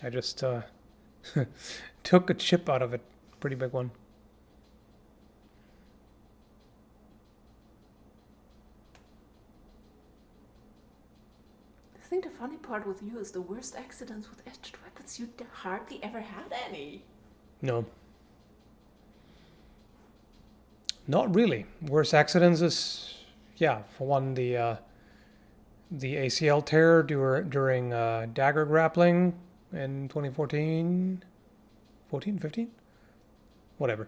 I just took a chip out of it. Pretty big one. I think the funny part with you is the worst accidents with etched weapons. You hardly ever had any. No. Not really. Worst accidents is, yeah, for one, the ACL tear during dagger grappling in 2014, 14, 15? Whatever.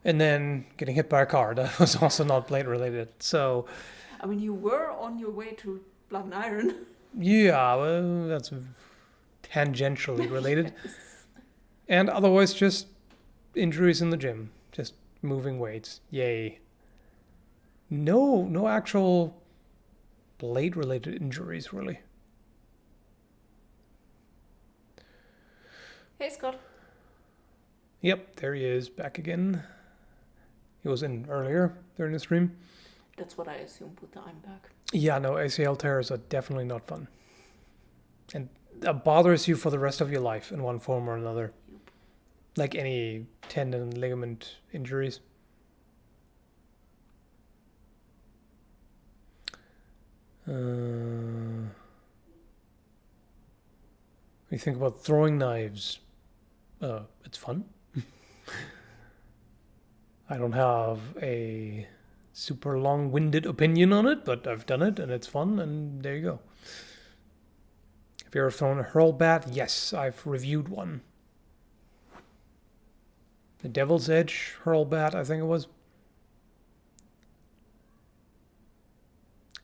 And then getting hit by a car. That was also not blade related. So, I mean, you were on your way to Blood and Iron. yeah, well, that's tangentially related. Yes. And otherwise just injuries in the gym. Just moving weights. Yay. No actual blade related injuries, really. Hey, Scott. Yep, there he is, back again. He was in earlier during the stream. That's what I assumed with the I'm back. Yeah, no, ACL tears are definitely not fun. And that bothers you for the rest of your life in one form or another. Yep. Like any tendon, ligament injuries. What do you think about throwing knives? It's fun. I don't have a super long-winded opinion on it, but I've done it and it's fun, and there you go. Have you ever thrown a hurl bat? Yes, I've reviewed one. The Devil's Edge hurl bat, I think it was.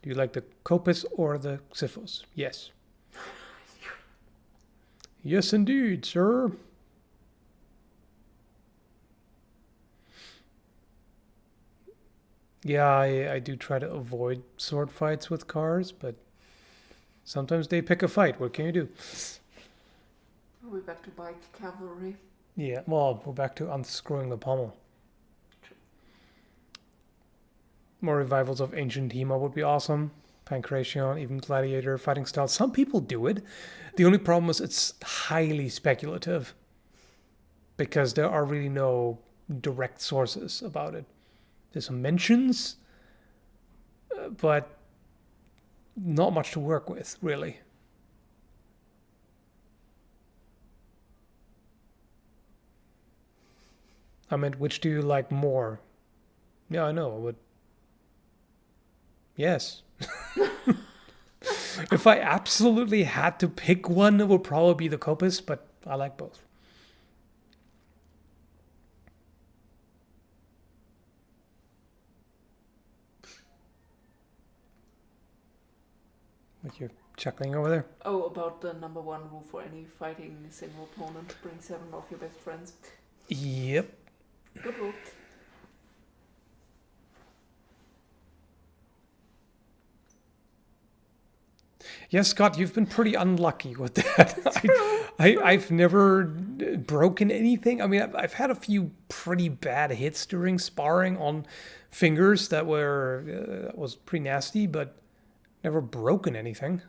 Do you like the Copus or the Xiphos? Yes. Yes, indeed, sir. Yeah, I do try to avoid sword fights with cars, but sometimes they pick a fight. What can you do? We're back to bike cavalry. Yeah, well, we're back to unscrewing the pommel. True. More revivals of ancient HEMA would be awesome. Pancration, even gladiator fighting styles. Some people do it. The only problem is it's highly speculative because there are really no direct sources about it. There's some mentions, but not much to work with, really. I meant, which do you like more? Yeah, I know, but yes. If I absolutely had to pick one, it would probably be the Copus, but I like both. Like you're chuckling over there? Oh, about the number one rule for any fighting single opponent: bring 7 of your best friends. Yep. Good rule. Yes, Scott, you've been pretty unlucky with that. True. I've never broken anything. I mean, I've had a few pretty bad hits during sparring on fingers that was pretty nasty, but never broken anything.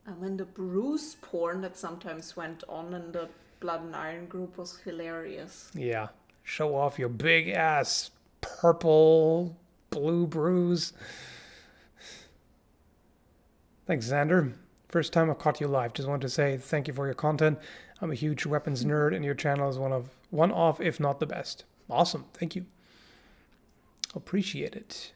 And then the bruise porn that sometimes went on in the Blood and Iron group was hilarious. Yeah. Show off your big ass purple blue bruise. Thanks, Xander. First time I caught you live. Just wanted to say thank you for your content. I'm a huge weapons nerd, and your channel is one of, if not the best. Awesome. Thank you. Appreciate it.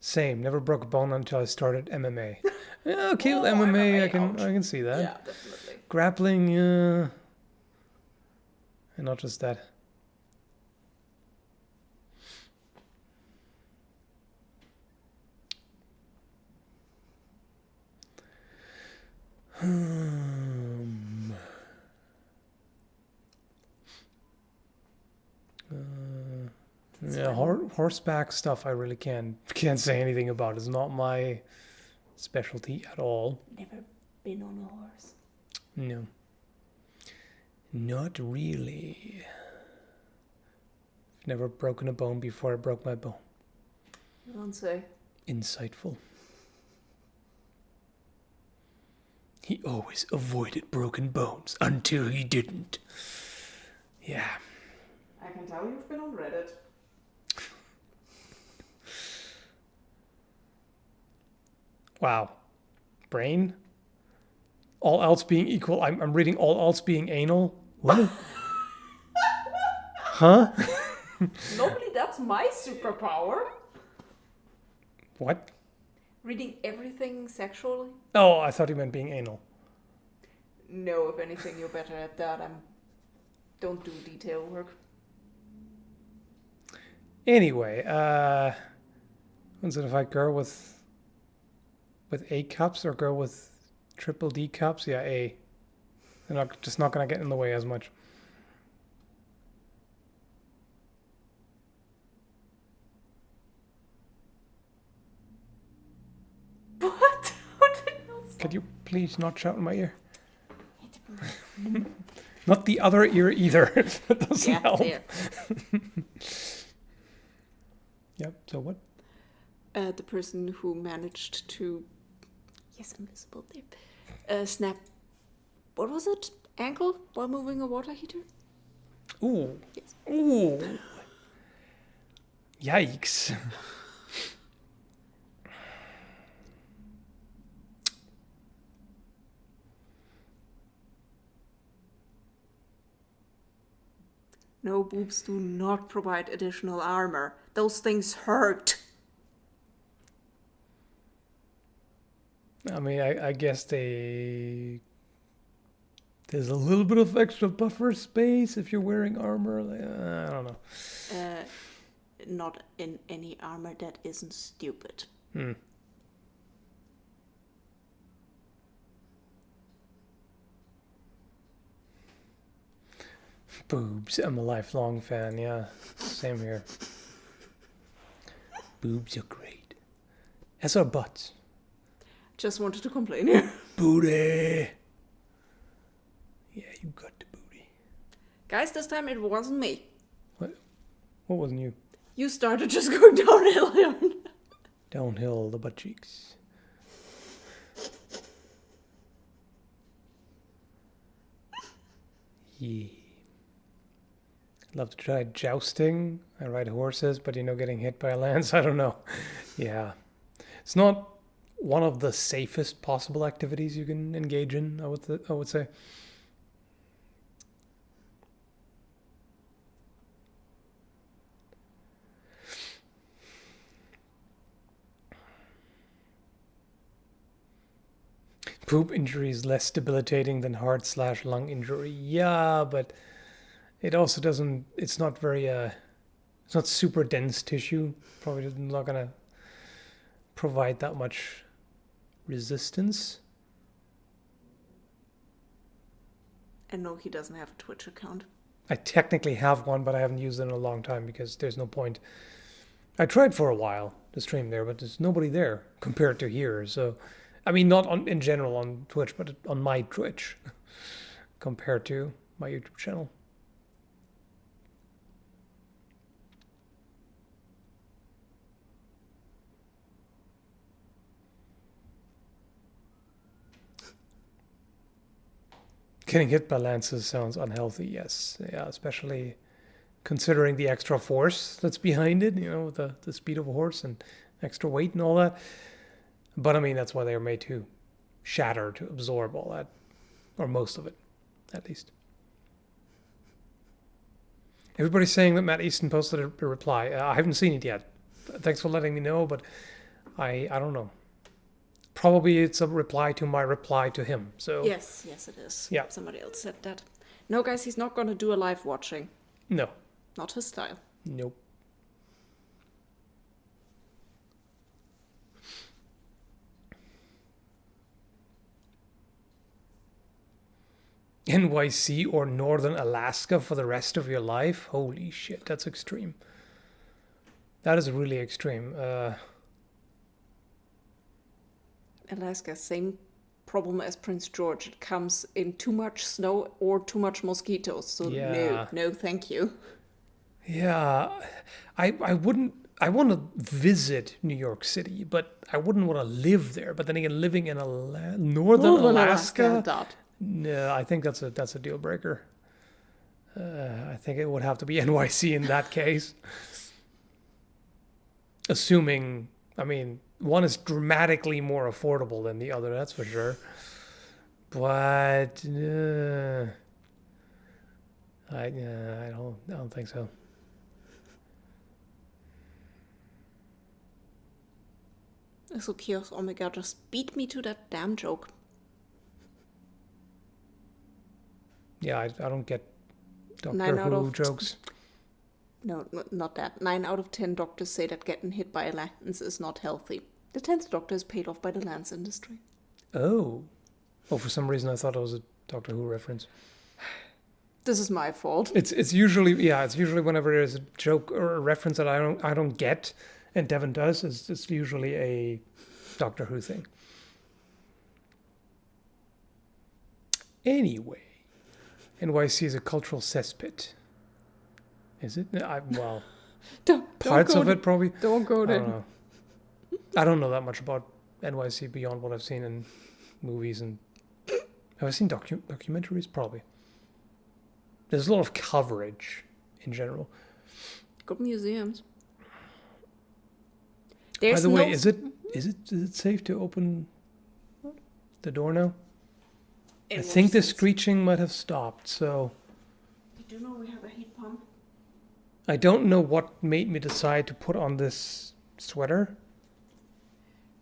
Same. Never broke a bone until I started MMA. Yeah, okay, with MMA, I can see that. Yeah, definitely. Grappling, and not just that. Yeah, horseback stuff I really can't say anything about. It's not my specialty at all. Never been on a horse. No. Not really. Never broken a bone before I broke my bone. You don't say. Insightful. He always avoided broken bones until he didn't. Yeah. I can tell you've been on Reddit. Wow. Brain? All else being equal. I'm reading all else being anal. What? Huh? Normally that's my superpower. What? Reading everything sexually? Oh, I thought you meant being anal. No, if anything, you're better at that. Don't do detail work. Anyway, when's it if I girl with A cups or girl with triple D cups? Yeah, A. They're just not gonna get in the way as much. What? How did you say? Could you please not shout in my ear? Not the other ear either. That doesn't help. There. Yep. So what? The person who managed to, yes, invisible there, snap, what was it? Ankle while moving a water heater? Ooh. Yes. Ooh. Yikes. No, boobs do not provide additional armor. Those things hurt. I mean, I guess there's a little bit of extra buffer space if you're wearing armor. I don't know. Not in any armor that isn't stupid. Boobs. I'm a lifelong fan. Yeah, same here. Boobs are great. As are butts. Just wanted to complain here. Booty. Yeah, you got the booty. Guys, this time it wasn't me. What wasn't you? You started just going downhill. Downhill the butt cheeks. Yeah. Love to try jousting. I ride horses, but getting hit by a lance, I don't know. Yeah. It's not one of the safest possible activities you can engage in, I would say. Poop injury is less debilitating than heart/lung injury. Yeah, but it also doesn't, it's not very, it's not super dense tissue. Probably not going to provide that much resistance. And no, he doesn't have a Twitch account. I technically have one, but I haven't used it in a long time because there's no point. I tried for a while to stream there, but there's nobody there compared to here. So, I mean, not in general on Twitch, but on my Twitch compared to my YouTube channel. Getting hit by lances sounds unhealthy, yes. Yeah, especially considering the extra force that's behind it, with the speed of a horse and extra weight and all that. But I mean, that's why they are made to shatter, to absorb all that, or most of it, at least. Everybody's saying that Matt Easton posted a reply. I haven't seen it yet. Thanks for letting me know, but I don't know. Probably it's a reply to my reply to him. So Yes, it is. Yeah. Somebody else said that. No, guys, he's not going to do a live watching. No. Not his style. Nope. NYC or Northern Alaska for the rest of your life? Holy shit, that's extreme. That is really extreme. Alaska, same problem as Prince George. It comes in too much snow or too much mosquitoes. So Yeah. no, thank you. Yeah, I wouldn't. I want to visit New York City, but I wouldn't want to live there. But then again, living in Northern Alaska, dot. no, I think that's a deal breaker. I think it would have to be NYC in that case. Assuming, I mean, one is dramatically more affordable than the other, that's for sure. But I don't think so. So Chaos Omega just beat me to that damn joke. Yeah, I don't get Doctor 9 out Who of jokes. No, not that. 9 out of 10 doctors say that getting hit by a lance is not healthy. The 10th doctor is paid off by the lance industry. Oh, for some reason I thought it was a Doctor Who reference. This is my fault. It's usually whenever there's a joke or a reference that I don't get, and Devin does, it's usually a Doctor Who thing. Anyway, NYC is a cultural cesspit. Is it? Well, parts of it probably. Don't go I there. don't know. I don't know that much about NYC beyond what I've seen in movies and have I seen documentaries? Probably. There's a lot of coverage in general. Good museums. By the way, is it safe to open the door now? I think the screeching might have stopped, so You do know we have a heat pump? I don't know what made me decide to put on this sweater.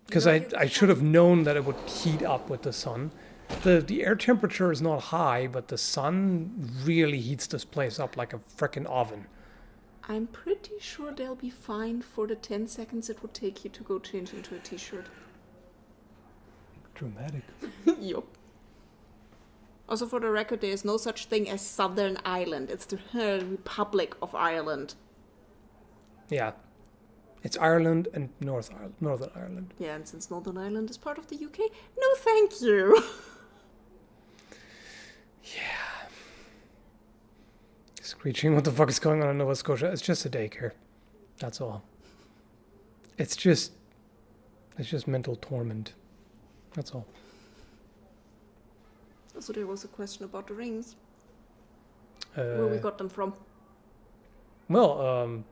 Because I should have known that it would heat up with the sun. The air temperature is not high, but the sun really heats this place up like a frickin' oven. I'm pretty sure they'll be fine for the 10 seconds it would take you to go change into a t-shirt. Dramatic. Yup. Also, for the record, there is no such thing as Southern Ireland. It's the Republic of Ireland. Yeah. It's Ireland and Northern Ireland. Yeah, and since Northern Ireland is part of the UK, no thank you. Yeah. Screeching, what the fuck is going on in Nova Scotia? It's just a daycare. That's all. It's just mental torment. That's all. Also, there was a question about the rings. Where we got them from. Well,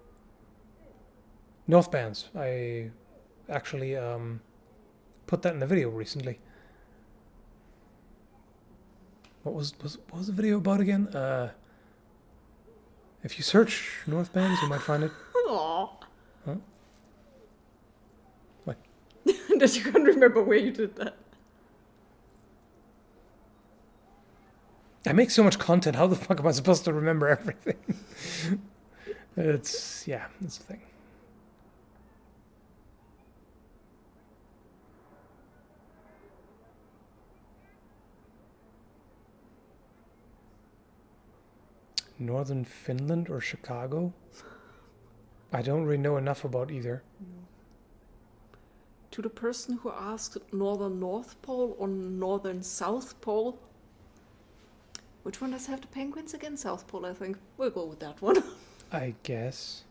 North bands. I actually put that in the video recently. What was the video about again? If you search North bands, you might find it. Aww. Huh? What? That you can't remember where you did that. I make so much content. How the fuck am I supposed to remember everything? It's the thing. Northern Finland or Chicago? I don't really know enough about either. No. To the person who asked Northern North Pole or Northern South Pole, which one does have the penguins again? South Pole, I think. We'll go with that one. I guess.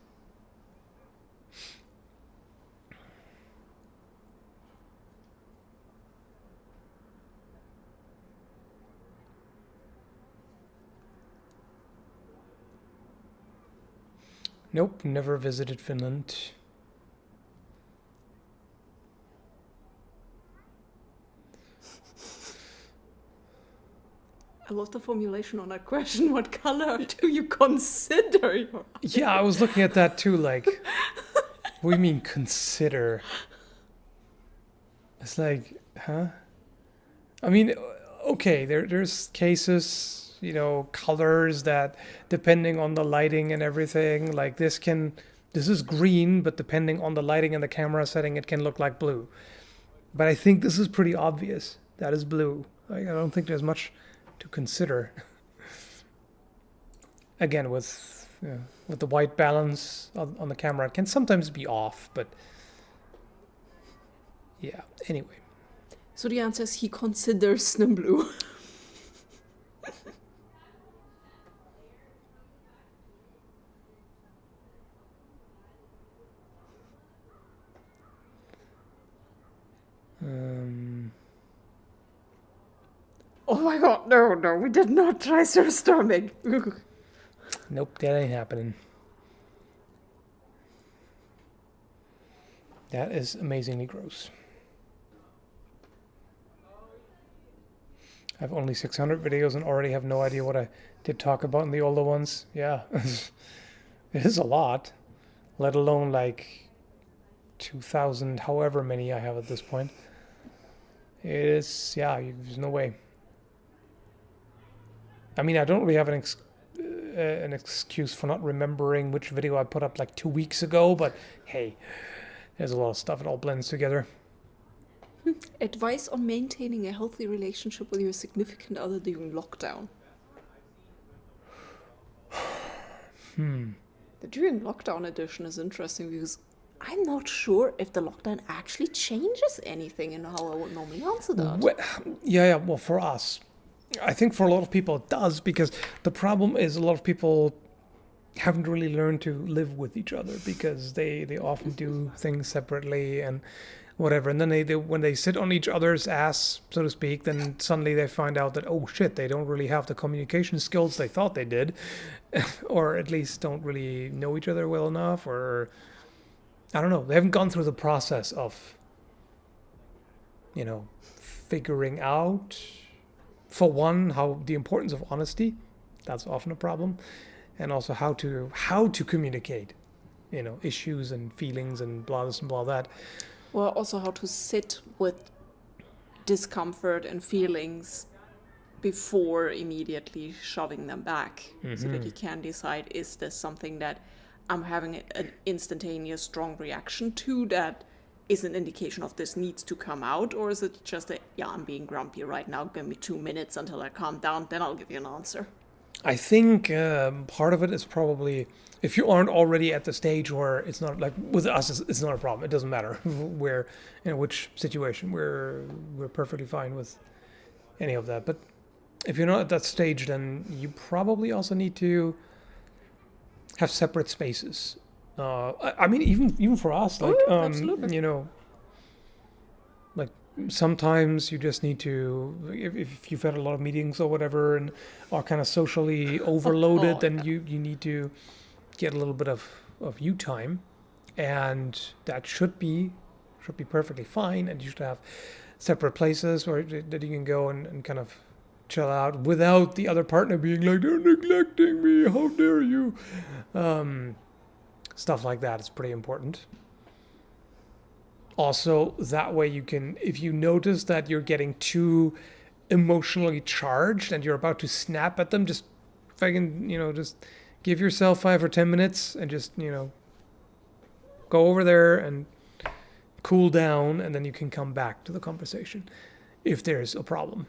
Nope, never visited Finland. I love the formulation on that question. What color do you consider your Yeah, I was looking at that too, like, what do you mean consider? It's like, huh? I mean, okay, there's cases, you know, colors that depending on the lighting and everything, like this is green, but depending on the lighting and the camera setting, it can look like blue. But I think this is pretty obvious. That is blue. Like, I don't think there's much to consider. Again, with the white balance on the camera, it can sometimes be off, but yeah. Anyway, So the answer is he considers them blue. Oh my god, no, we did not try surströmming. nope, that ain't happening. That is amazingly gross. I have only 600 videos and already have no idea what I did talk about in the older ones. Yeah, it is a lot, let alone like 2,000, however many I have at this point. It is, yeah, there's no way. I mean, I don't really have an excuse for not remembering which video I put up like 2 weeks ago, but hey, there's a lot of stuff. It all blends together. Advice on maintaining a healthy relationship with your significant other during lockdown. The during lockdown edition is interesting because I'm not sure if the lockdown actually changes anything in how I would normally answer that. Well, yeah, well, for us, I think for a lot of people it does, because the problem is a lot of people haven't really learned to live with each other because they often do things separately and whatever. And then they when they sit on each other's ass, so to speak, then suddenly they find out that, oh shit, they don't really have the communication skills they thought they did, or at least don't really know each other well enough, or I don't know, they haven't gone through the process of, you know, figuring out, for one, how the importance of honesty, that's often a problem, and also how to communicate, you know, issues and feelings and blah this and blah that. Well, also how to sit with discomfort and feelings before immediately shoving them back, so that you can decide, is this something that I'm having an instantaneous strong reaction to that is an indication of this needs to come out, or is it just that, yeah, I'm being grumpy right now, give me 2 minutes until I calm down, then I'll give you an answer. I think part of it is probably, if you aren't already at the stage where it's not, like with us, it's not a problem. It doesn't matter where, in which situation. We're perfectly fine with any of that. But if you're not at that stage, then you probably also need to have separate spaces. I mean, even for us, like absolutely. you know, like sometimes you just need to, if you've had a lot of meetings or whatever and are kind of socially overloaded, then you need to get a little bit of you time, and that should be perfectly fine, and you should have separate places where that you can go and kind of chill out without the other partner being like, they're neglecting me, how dare you, stuff like that is pretty important. Also, that way you can, if you notice that you're getting too emotionally charged and you're about to snap at them, just fucking, you know, just give yourself 5 or 10 minutes and just, you know, go over there and cool down, and then you can come back to the conversation if there's a problem.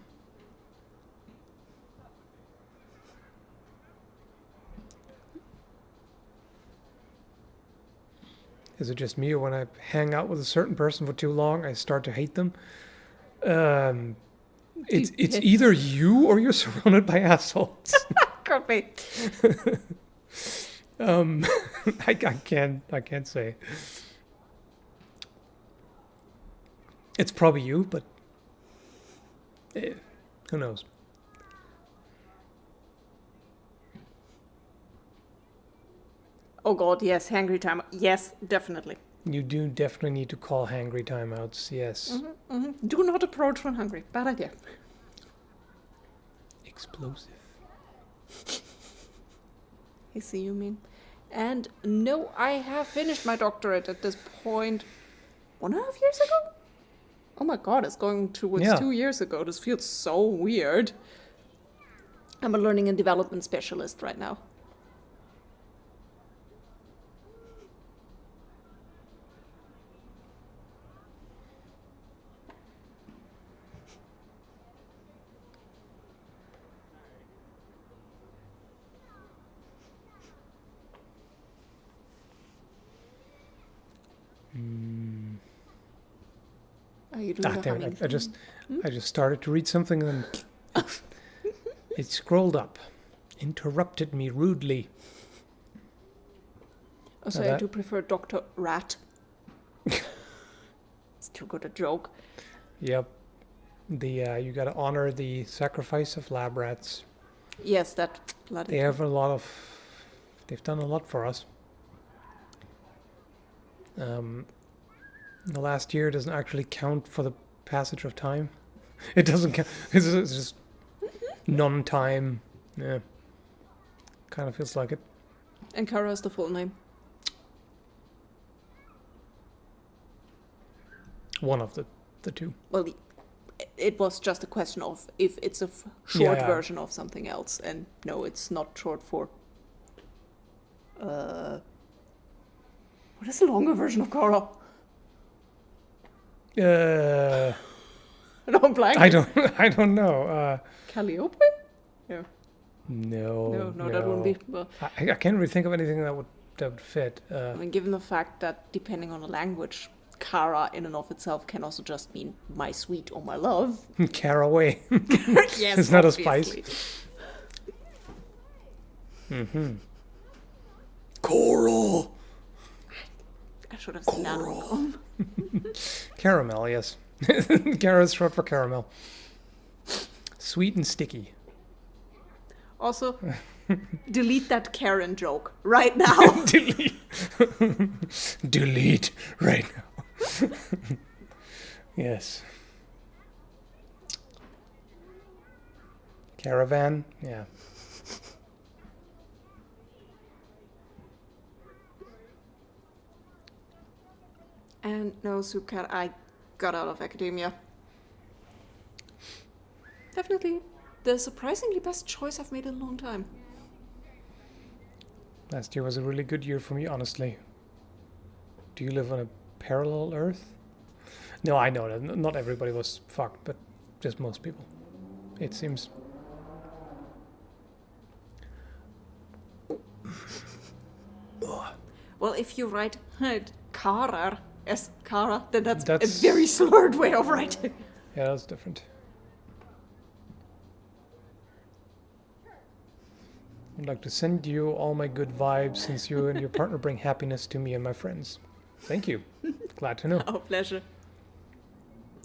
Is it just me, or when I hang out with a certain person for too long, I start to hate them? It's either you or you're surrounded by assholes. Could be. I can't say. It's probably you, but who knows? Oh god, yes, hangry time. Yes, definitely. You do definitely need to call hangry timeouts, yes. Do not approach when hungry. Bad idea. Explosive. I see you mean. And no, I have finished my doctorate at this point 1.5 years ago? Oh my god, it's going towards Yeah. 2 years ago. This feels so weird. I'm a learning and development specialist right now. Are you doing the Damn humming it. I thing? just started to read something and then it scrolled up. Interrupted me rudely. Oh, so I do prefer Dr. Rat. It's too good a joke. Yep. You gotta honor the sacrifice of lab rats. Yes, that bloody. They've done a lot for us. The last year doesn't actually count for the passage of time. It doesn't count. It's just non-time. Yeah. Kind of feels like it. And Kara is the full name. One of the two. Well, it was just a question of if it's a short Yeah. version of something else. And no, it's not short for... What is the longer version of Kara? No, I'm blank. I don't know. Calliope? Yeah. No. No, that wouldn't be... Well, I can't really think of anything that would fit. I mean, given the fact that depending on the language, Kara in and of itself can also just mean my sweet or my love. Caraway. Yes, It's not a obviously. spice. Coral. I should have seen that one. Caramel, yes. Cara is short for caramel. Sweet and sticky. Also, delete that Karen joke right now. Delete. Delete right now. Yes. Caravan, yeah. And no, Subcat, I got out of academia. Definitely the surprisingly best choice I've made in a long time. Last year was a really good year for me, honestly. Do you live on a parallel Earth? No, I know that not everybody was fucked, but just most people, it seems. Well, if you write Kara as Kara, then that's a very slurred way of writing. Yeah, that's different. I'd like to send you all my good vibes since you and your partner bring happiness to me and my friends. Thank you. Glad to know. Oh, pleasure.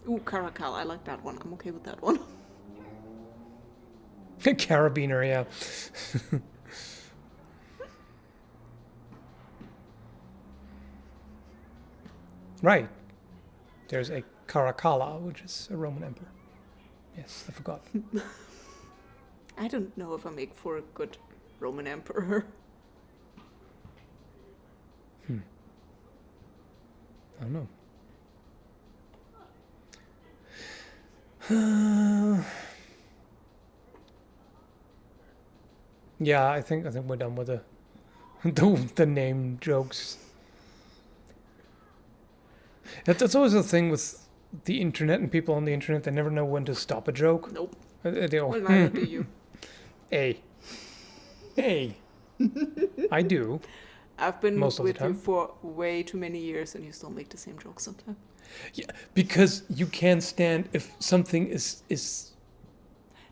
Ooh, Caracal, I like that one. I'm okay with that one. Carabiner, yeah. Right. There's a Caracalla, which is a Roman emperor. Yes, I forgot. I don't know if I make for a good Roman emperor. I don't know. Yeah, I think we're done with the name jokes. That's always the thing with the internet and people on the internet. They never know when to stop a joke. Nope. They all, Well, neither do you. Hey. I do. I've been Most of the with you time. for way too many years and you still make the same jokes sometimes. Yeah, because you can't stand if something is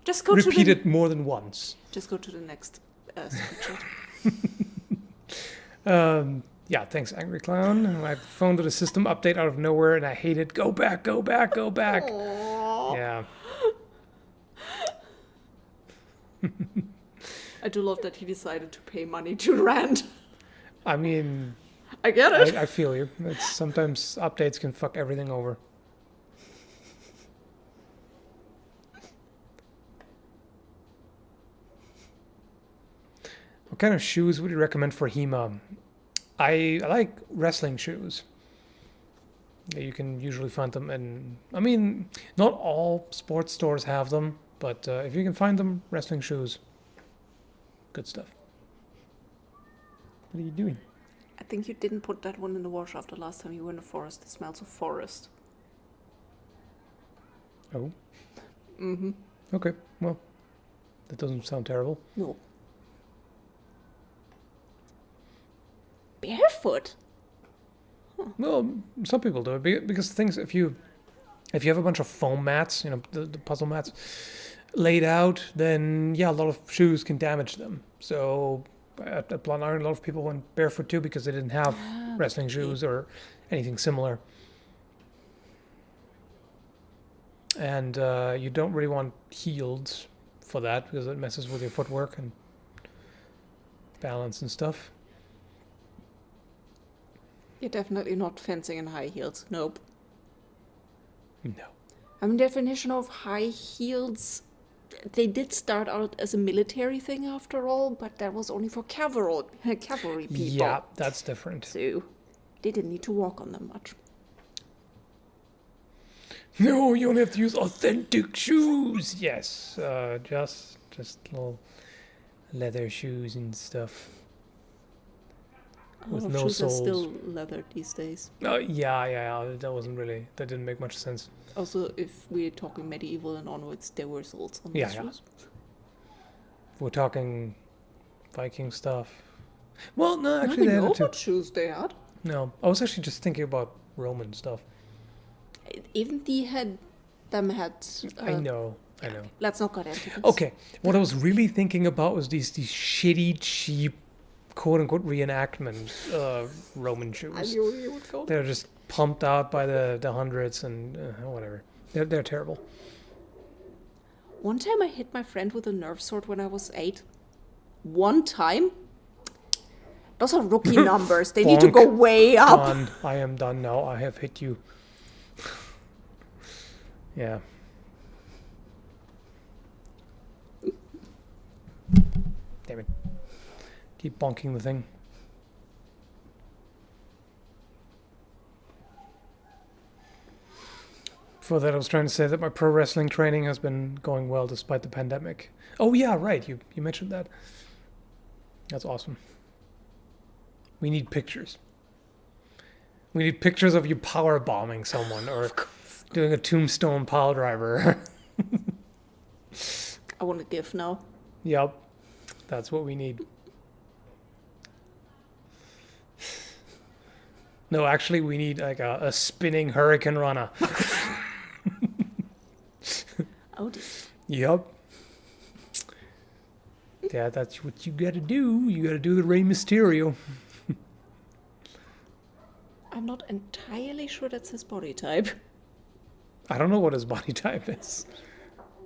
Just go repeated more than once. Just go to the next screenshot. Yeah, thanks, Angry Clown. My phone did a system update out of nowhere, and I hate it. Go back, go back, go back. Aww. Yeah. I do love that he decided to pay money to Rand. I mean, I get it. I feel you. It's sometimes updates can fuck everything over. What kind of shoes would you recommend for HEMA? I like wrestling shoes. You can usually find them in, I mean, not all sports stores have them, but if you can find them, wrestling shoes, good stuff. What are you doing? I think you didn't put that one in the wash after last time you were in the forest. It smells of forest. Oh, Mm-hmm. okay. Well, that doesn't sound terrible. No. Barefoot? Well, some people do it because things, if you have a bunch of foam mats, the puzzle mats laid out, then yeah, a lot of shoes can damage them. So at Blonde Iron, a lot of people went barefoot too because they didn't have wrestling shoes or anything similar. And you don't really want heels for that because it messes with your footwork and balance and stuff. You're definitely not fencing in high heels. Nope. No. I mean, definition of high heels, they did start out as a military thing after all, but that was only for cavalry people. Yeah, that's different. So they didn't need to walk on them much. No, you only have to use authentic shoes. Yes, just little leather shoes and stuff. With no shoes soles. are still leather these days. Yeah. That didn't make much sense. Also, if we're talking medieval and onwards, there were soles on these shoes. If we're talking Viking stuff. Well, no, I actually, don't they had know it too. what shoes they had. No, I was actually just thinking about Roman stuff. Even they had them had. I know. Let's not get into this. Okay, what I was really thinking about was these shitty, cheap, quote-unquote reenactment Roman I shoes. knew you would go. They're just pumped out by the hundreds and whatever. They're terrible. One time I hit my friend with a nerf sword when I was 8. One time? Those are rookie numbers. They need to go way up. Done. I am done now. I have hit you. Yeah. Damn it. Keep bonking the thing. For that, I was trying to say that my pro wrestling training has been going well despite the pandemic. Oh yeah, right. You mentioned that. That's awesome. We need pictures. We need pictures of you power bombing someone or doing a tombstone pile driver. I want a GIF now. Yep. That's what we need. No, actually, we need like a spinning hurricane runner. Oh dear. Yep. Yeah, that's what you gotta do. You gotta do the Rey Mysterio. I'm not entirely sure that's his body type. I don't know what his body type is.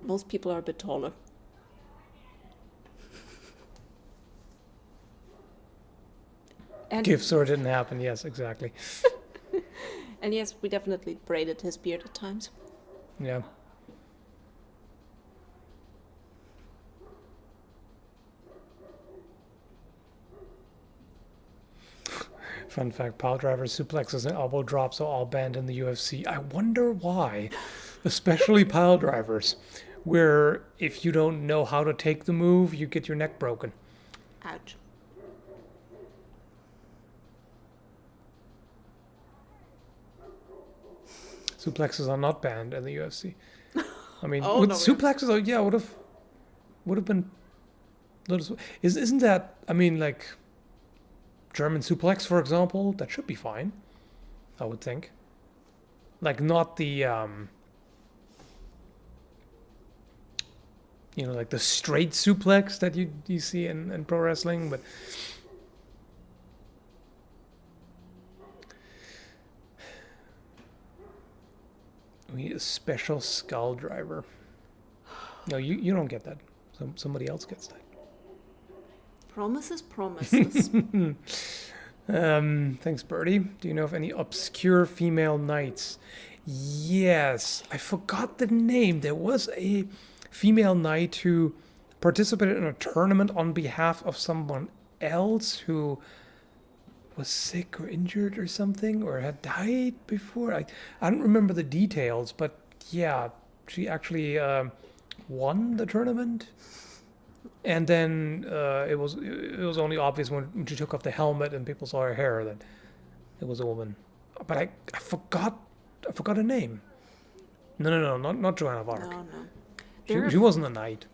Most people are a bit taller. And Gift sword didn't happen. Yes, exactly. And yes, we definitely braided his beard at times. Yeah. Fun fact, pile drivers, suplexes, and elbow drops are all banned in the UFC. I wonder why. Especially pile drivers, where if you don't know how to take the move, you get your neck broken. Ouch. Suplexes are not banned in the UFC. I mean, Oh, with no, suplexes, yeah, would have been. Isn't that? I mean, like German suplex, for example, that should be fine. I would think. Like not the like the straight suplex that you see in pro wrestling, but. We need a special Skall driver. No, you don't get that. Somebody else gets that. Promises. Thanks, Birdie. Do you know of any obscure female knights? Yes, I forgot the name. There was a female knight who participated in a tournament on behalf of someone else who was sick or injured or something, or had died before. I don't remember the details, but yeah, she actually won the tournament. And then it was only obvious when she took off the helmet and people saw her hair that it was a woman. But I forgot her name. No, not Joanna of Arc. No, no. She wasn't a knight.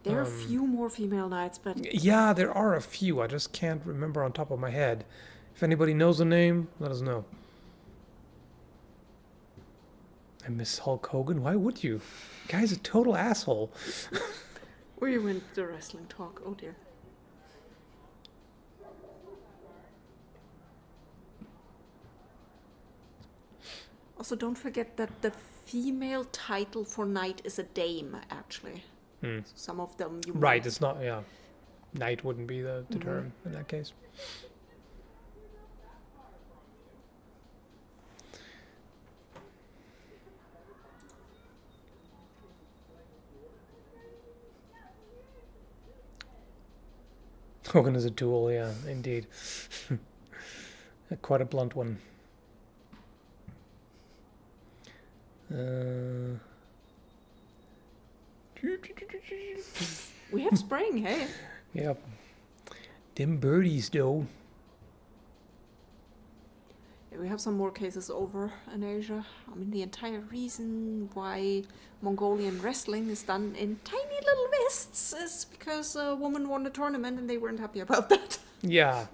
There are a few more female knights, but Yeah, there are a few. I just can't remember on top of my head. If anybody knows the name, let us know. I miss Hulk Hogan. Why would you? Guy's a total asshole. we went the wrestling talk. Oh dear. Also, don't forget that the female title for knight is a dame, actually. Some of them you Right, might- it's not, yeah. Knight wouldn't be the term in that case. Hogan is a tool, yeah, indeed. Quite a blunt one. We have spring, hey? Yep. Them birdies, though. Yeah, we have some more cases over in Asia. I mean, the entire reason why Mongolian wrestling is done in tiny little vests is because a woman won the tournament and they weren't happy about that. Yeah.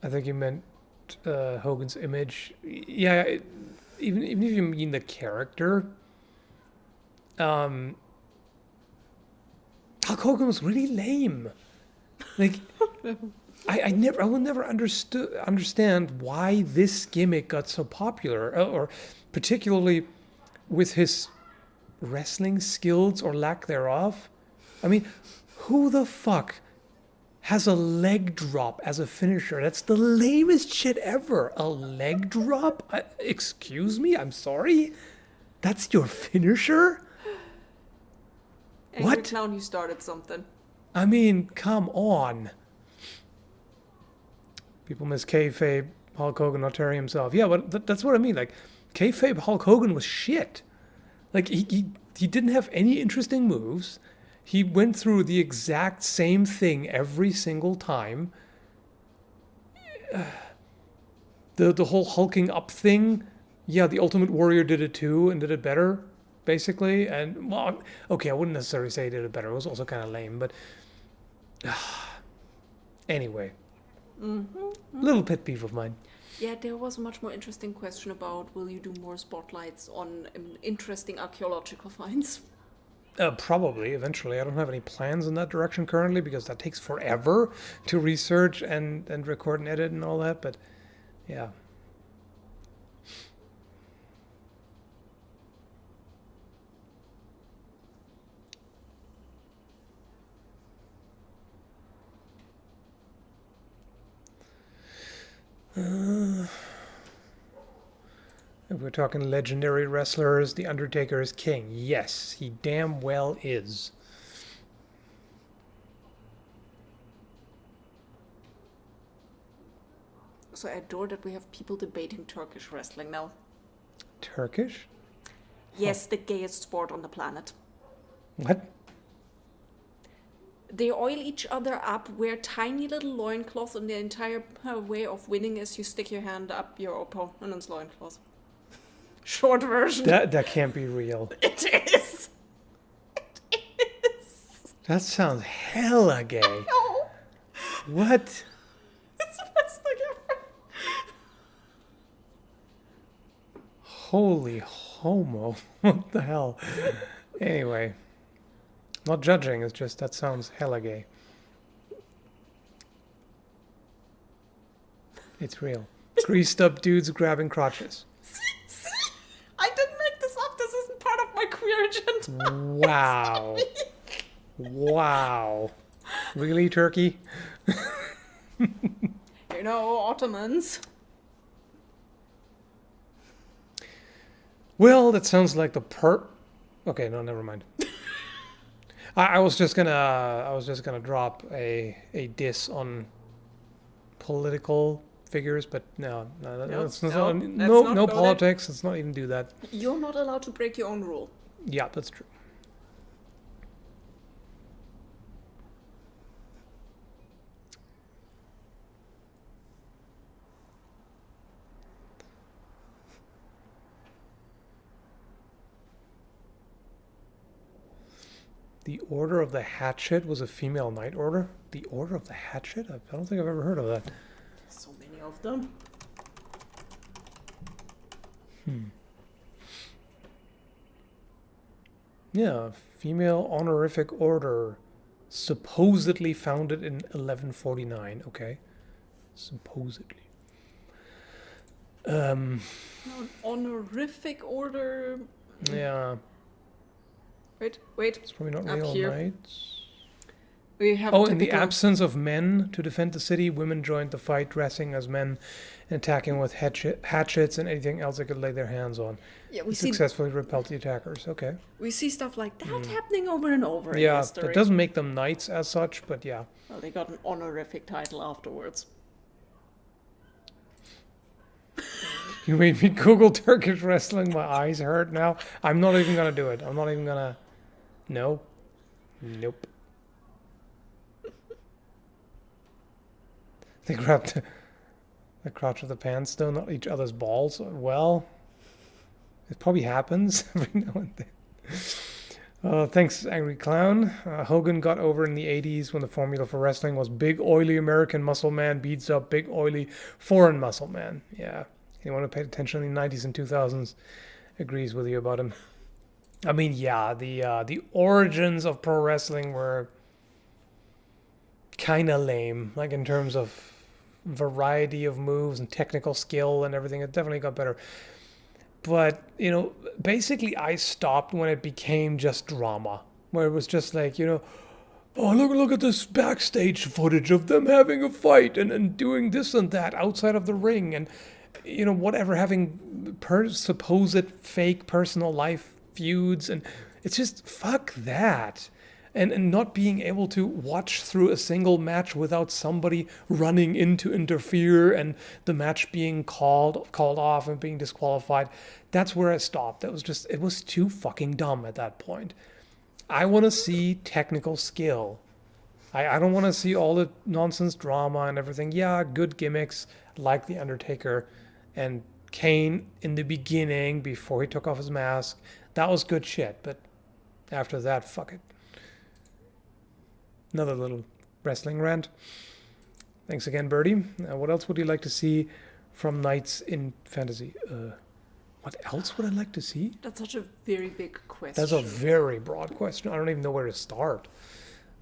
I think you meant Hogan's image. Yeah, even if you mean the character, Hulk Hogan was really lame. Like, I will never understand why this gimmick got so popular, or particularly with his wrestling skills or lack thereof. I mean, who the fuck has a leg drop as a finisher? That's the lamest shit ever. A leg drop? Excuse me? I'm sorry? That's your finisher? Angry What? Clown, you started something. I mean, come on. People miss kayfabe, Hulk Hogan not Terry himself. Yeah, but that's what I mean. Like, kayfabe Hulk Hogan was shit. Like, he didn't have any interesting moves. He went through the exact same thing every single time. The whole hulking up thing, yeah, the Ultimate Warrior did it too and did it better, basically. And, well, okay, I wouldn't necessarily say he did it better. It was also kind of lame, but anyway. Little pet peeve of mine. Yeah, there was a much more interesting question about will you do more spotlights on interesting archaeological finds? Probably, eventually. I don't have any plans in that direction currently because that takes forever to research and record and edit and all that, but yeah. If we're talking legendary wrestlers, The Undertaker is king. Yes, he damn well is. So I adore that we have people debating Turkish wrestling now. Turkish? Yes, the gayest sport on the planet. What? They oil each other up, wear tiny little loincloths, and the entire way of winning is you stick your hand up your opponent's loincloth. Short version. That can't be real. It is. It is. That sounds hella gay. No, What? it's the best thing ever. Holy homo. What the hell? Anyway. Not judging, it's just that sounds hella gay. It's real. Greased up dudes grabbing crotches. See? I didn't make this up. This isn't part of my queer agenda. Wow. Wow. Really, Turkey? You know, Ottomans. Well, that sounds like the Okay, no, never mind. I was just gonna drop a diss on political figures, but no, Let's no not go politics. Let's not even do that. You're not allowed to break your own rule. Yeah, that's true. The Order of the Hatchet was a female knight order? The Order of the Hatchet? I don't think I've ever heard of that. So many of them. Yeah, female honorific order, supposedly founded in 1149. Okay, supposedly. An honorific order. Yeah, Wait. it's probably not Up real here. knights. We have Oh, in the absence of men to defend the city, women joined the fight, dressing as men and attacking with hatchets and anything else they could lay their hands on. Yeah, We successfully repelled the attackers. Okay. we see stuff like that happening over and over in Yeah, history. that doesn't make them knights as such, but yeah. Well, they got an honorific title afterwards. You made me Google Turkish wrestling. My eyes hurt now. I'm not even gonna do it. I'm not even gonna. No. Nope. They grabbed the crotch of the pants, though, not each other's balls. Well, it probably happens every now and then. Thanks, Angry Clown. Hogan got over in the 80s when the formula for wrestling was big, oily American muscle man beats up big, oily foreign muscle man. Yeah. Anyone who paid attention in the 90s and 2000s agrees with you about him. I mean, yeah, the origins of pro wrestling were kind of lame, like in terms of variety of moves and technical skill and everything. It definitely got better. But, basically I stopped when it became just drama, where it was just like, oh, look at this backstage footage of them having a fight and doing this and that outside of the ring and, whatever, having supposed fake personal life feuds. And it's just, fuck that. And not being able to watch through a single match without somebody running in to interfere and the match being called off and being disqualified. That's where I stopped. It was too fucking dumb at that point. I want to see technical skill. I don't want to see all the nonsense drama and everything. Yeah, good gimmicks like The Undertaker and Kane in the beginning before he took off his mask. That was good shit. But after that, fuck it. Another little wrestling rant. Thanks again, Birdie. What else would you like to see from knights in fantasy? What else would I like to see? That's such a very big question. That's a very broad question. I don't even know where to start.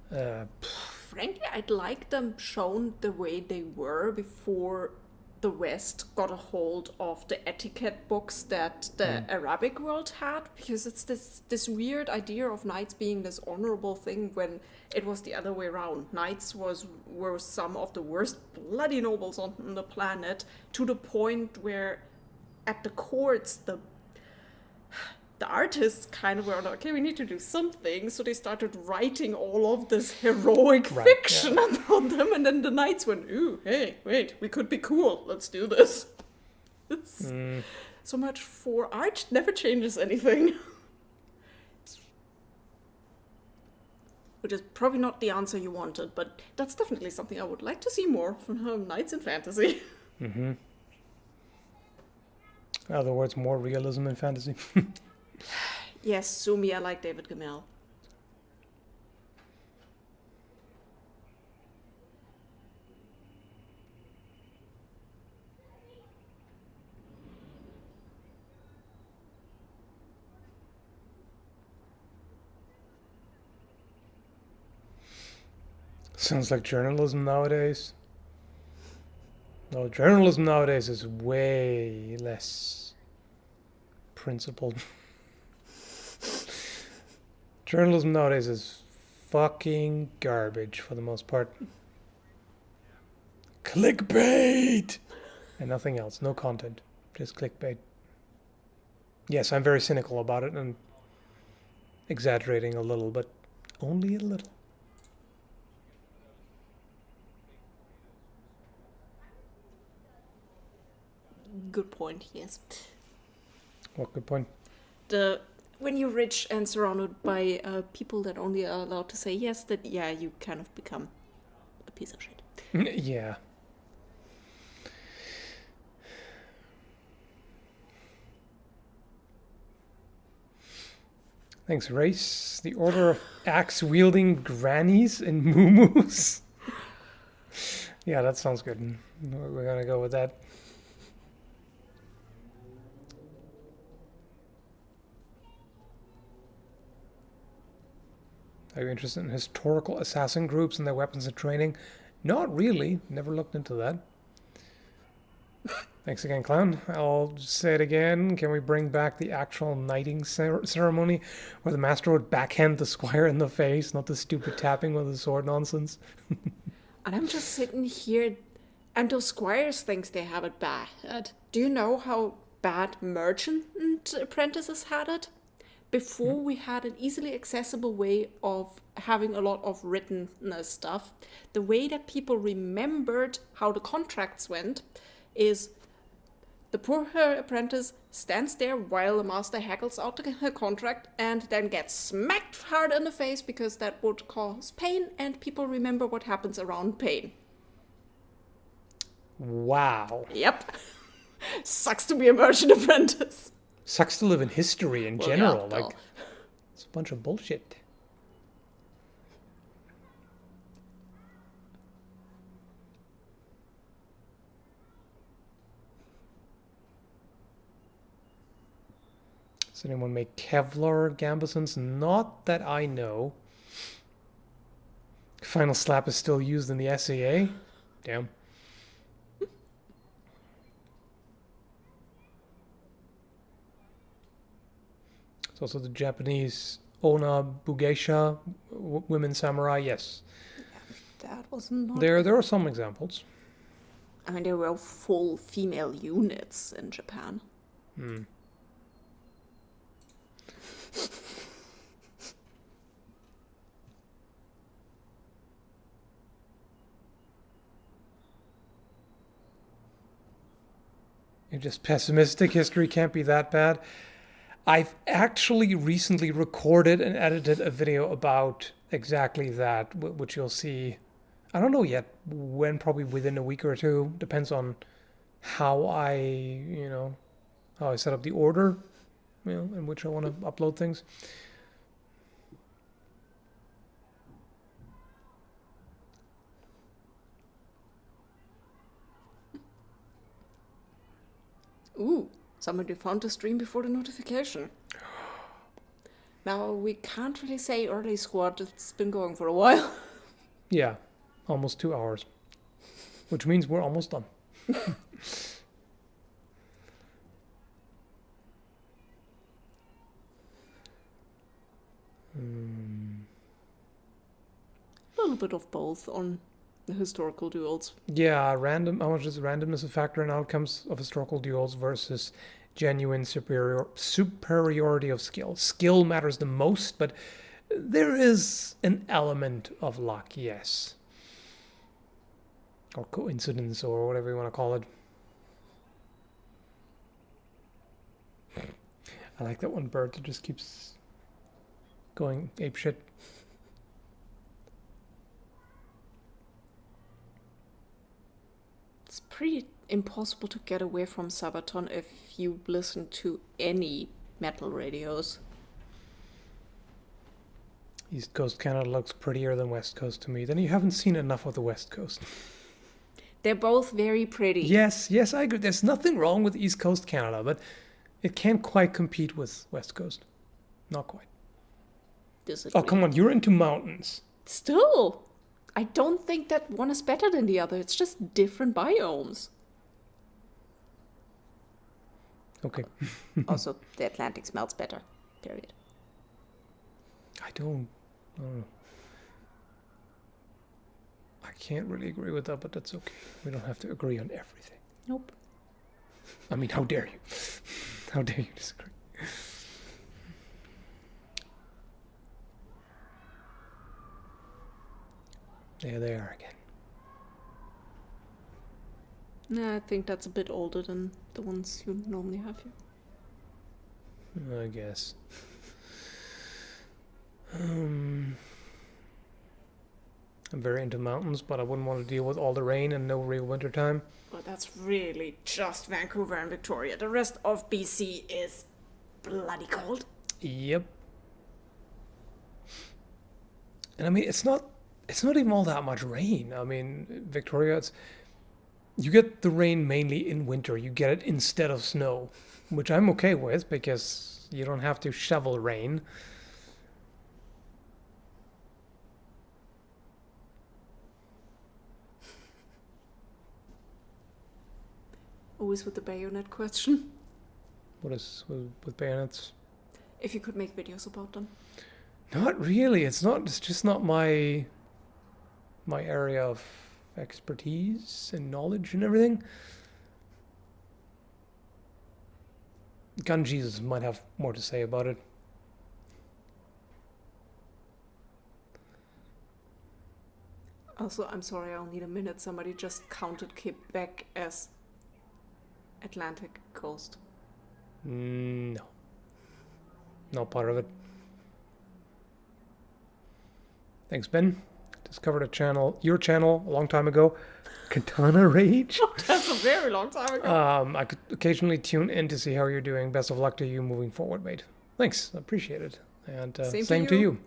Frankly, I'd like them shown the way they were before the West got a hold of the etiquette books that the Arabic world had, because it's this weird idea of knights being this honorable thing when it was the other way around. Knights were some of the worst bloody nobles on the planet, to the point where at the courts the artists kind of were like, okay, we need to do something, so they started writing all of this heroic fiction about them, and then the knights went, ooh, hey, wait, we could be cool, let's do this. It's so much for art, never changes anything. Which is probably not the answer you wanted, but that's definitely something I would like to see more from knights in fantasy. Mm-hmm. In other words, more realism in fantasy. Yes, Sumi, I like David Gemmell. Sounds like journalism nowadays. No, journalism nowadays is way less principled. Journalism nowadays is fucking garbage for the most part. Clickbait! And nothing else. No content. Just clickbait. Yes, I'm very cynical about it and exaggerating a little, but only a little. Good point, yes. What good point? When you're rich and surrounded by people that only are allowed to say yes, that yeah, you kind of become a piece of shit. Yeah. Thanks, Race. The Order of Axe-Wielding Grannies and Moo-Moos. Yeah, that sounds good. We're gonna go with that. Are you interested in historical assassin groups and their weapons and training? Not really. Never looked into that. Thanks again, Clown. I'll say it again. Can we bring back the actual knighting ceremony where the master would backhand the squire in the face, not the stupid tapping with the sword nonsense? And I'm just sitting here, and those squires thinks they have it bad. Do you know how bad merchant apprentices had it? Before we had an easily accessible way of having a lot of written stuff, the way that people remembered how the contracts went is the poor apprentice stands there while the master hackles out the contract and then gets smacked hard in the face because that would cause pain, and people remember what happens around pain. Wow. Yep. Sucks to be a merchant apprentice. Sucks to live in history in general. Yeah, like, it's a bunch of bullshit. Does anyone make Kevlar gambesons? Not that I know. Final Slap is still used in the SAA? Damn. It's also the Japanese Ona Bugeisha women samurai, yes. That was not... There are some examples. I mean, there were full female units in Japan. Hmm. You're just pessimistic. History can't be that bad. I've actually recently recorded and edited a video about exactly that, which you'll see. I don't know yet when, probably within a week or two. Depends on how how I set up the order, in which I want to upload things. Ooh, somebody found the stream before the notification. Now, we can't really say early squad, it's been going for a while. Yeah, almost 2 hours, which means we're almost done. A little bit of both on the historical duels. Yeah, how much is randomness a factor in outcomes of historical duels versus genuine superiority of skill? Skill matters the most, but there is an element of luck, yes. Or coincidence, or whatever you want to call it. I like that one bird that just keeps going apeshit. It's pretty impossible to get away from Sabaton if you listen to any metal radios. East Coast Canada looks prettier than West Coast to me. Then you haven't seen enough of the West Coast. They're both very pretty. Yes, I agree. There's nothing wrong with East Coast Canada, but it can't quite compete with West Coast. Not quite. Disagree. Oh, come on. You're into mountains. Still, I don't think that one is better than the other. It's just different biomes. Okay. Also, the Atlantic smells better. Period. I don't know. I can't really agree with that, but that's okay. We don't have to agree on everything. Nope. I mean, how dare you? How dare you disagree? There they are again. Nah, I think that's a bit older than the ones you normally have here. I guess. I'm very into mountains, but I wouldn't want to deal with all the rain and no real winter time. But that's really just Vancouver and Victoria. The rest of BC is bloody cold. Yep. And I mean, it's not even all that much rain. I mean, Victoria, you get the rain mainly in winter. You get it instead of snow, which I'm okay with because you don't have to shovel rain. Always with the bayonet question. What is with bayonets? If you could make videos about them. Not really. It's just not my area of expertise and knowledge and everything. Gun Jesus might have more to say about it. Also, I'm sorry, I'll need a minute. Somebody just counted Quebec as Atlantic coast. No. Not part of it. Thanks, Ben. Discovered your channel a long time ago. Katana Rage. That's a very long time ago. I could occasionally tune in to see how you're doing. Best of luck to you moving forward, mate. Thanks. I appreciate it. And same to you.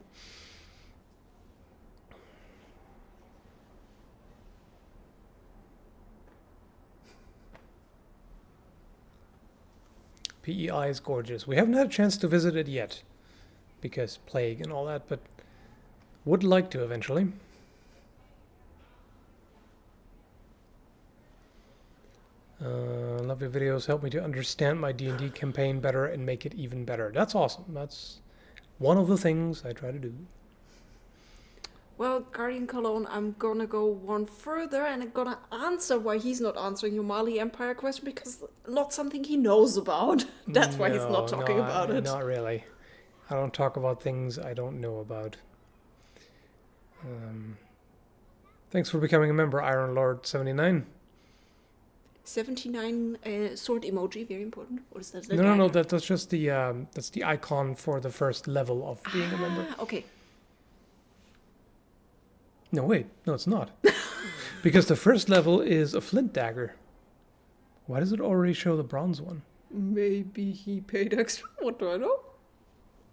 PEI is gorgeous. We haven't had a chance to visit it yet because plague and all that, but would like to eventually. Love your videos. Help me to understand my D&D campaign better and make it even better. That's awesome. That's one of the things I try to do. Well, Guardian Cologne, I'm gonna go one further and I'm gonna answer why he's not answering your Mali Empire question because not something he knows about. That's why he's not talking about it. Not really. I don't talk about things I don't know about. Thanks for becoming a member, Iron Lord 79. 79 sword emoji, very important. What is that? No. That's just that's the icon for the first level of being a member. Okay. No, wait. No, it's not. Because the first level is a flint dagger. Why does it already show the bronze one? Maybe he paid extra. What do I know?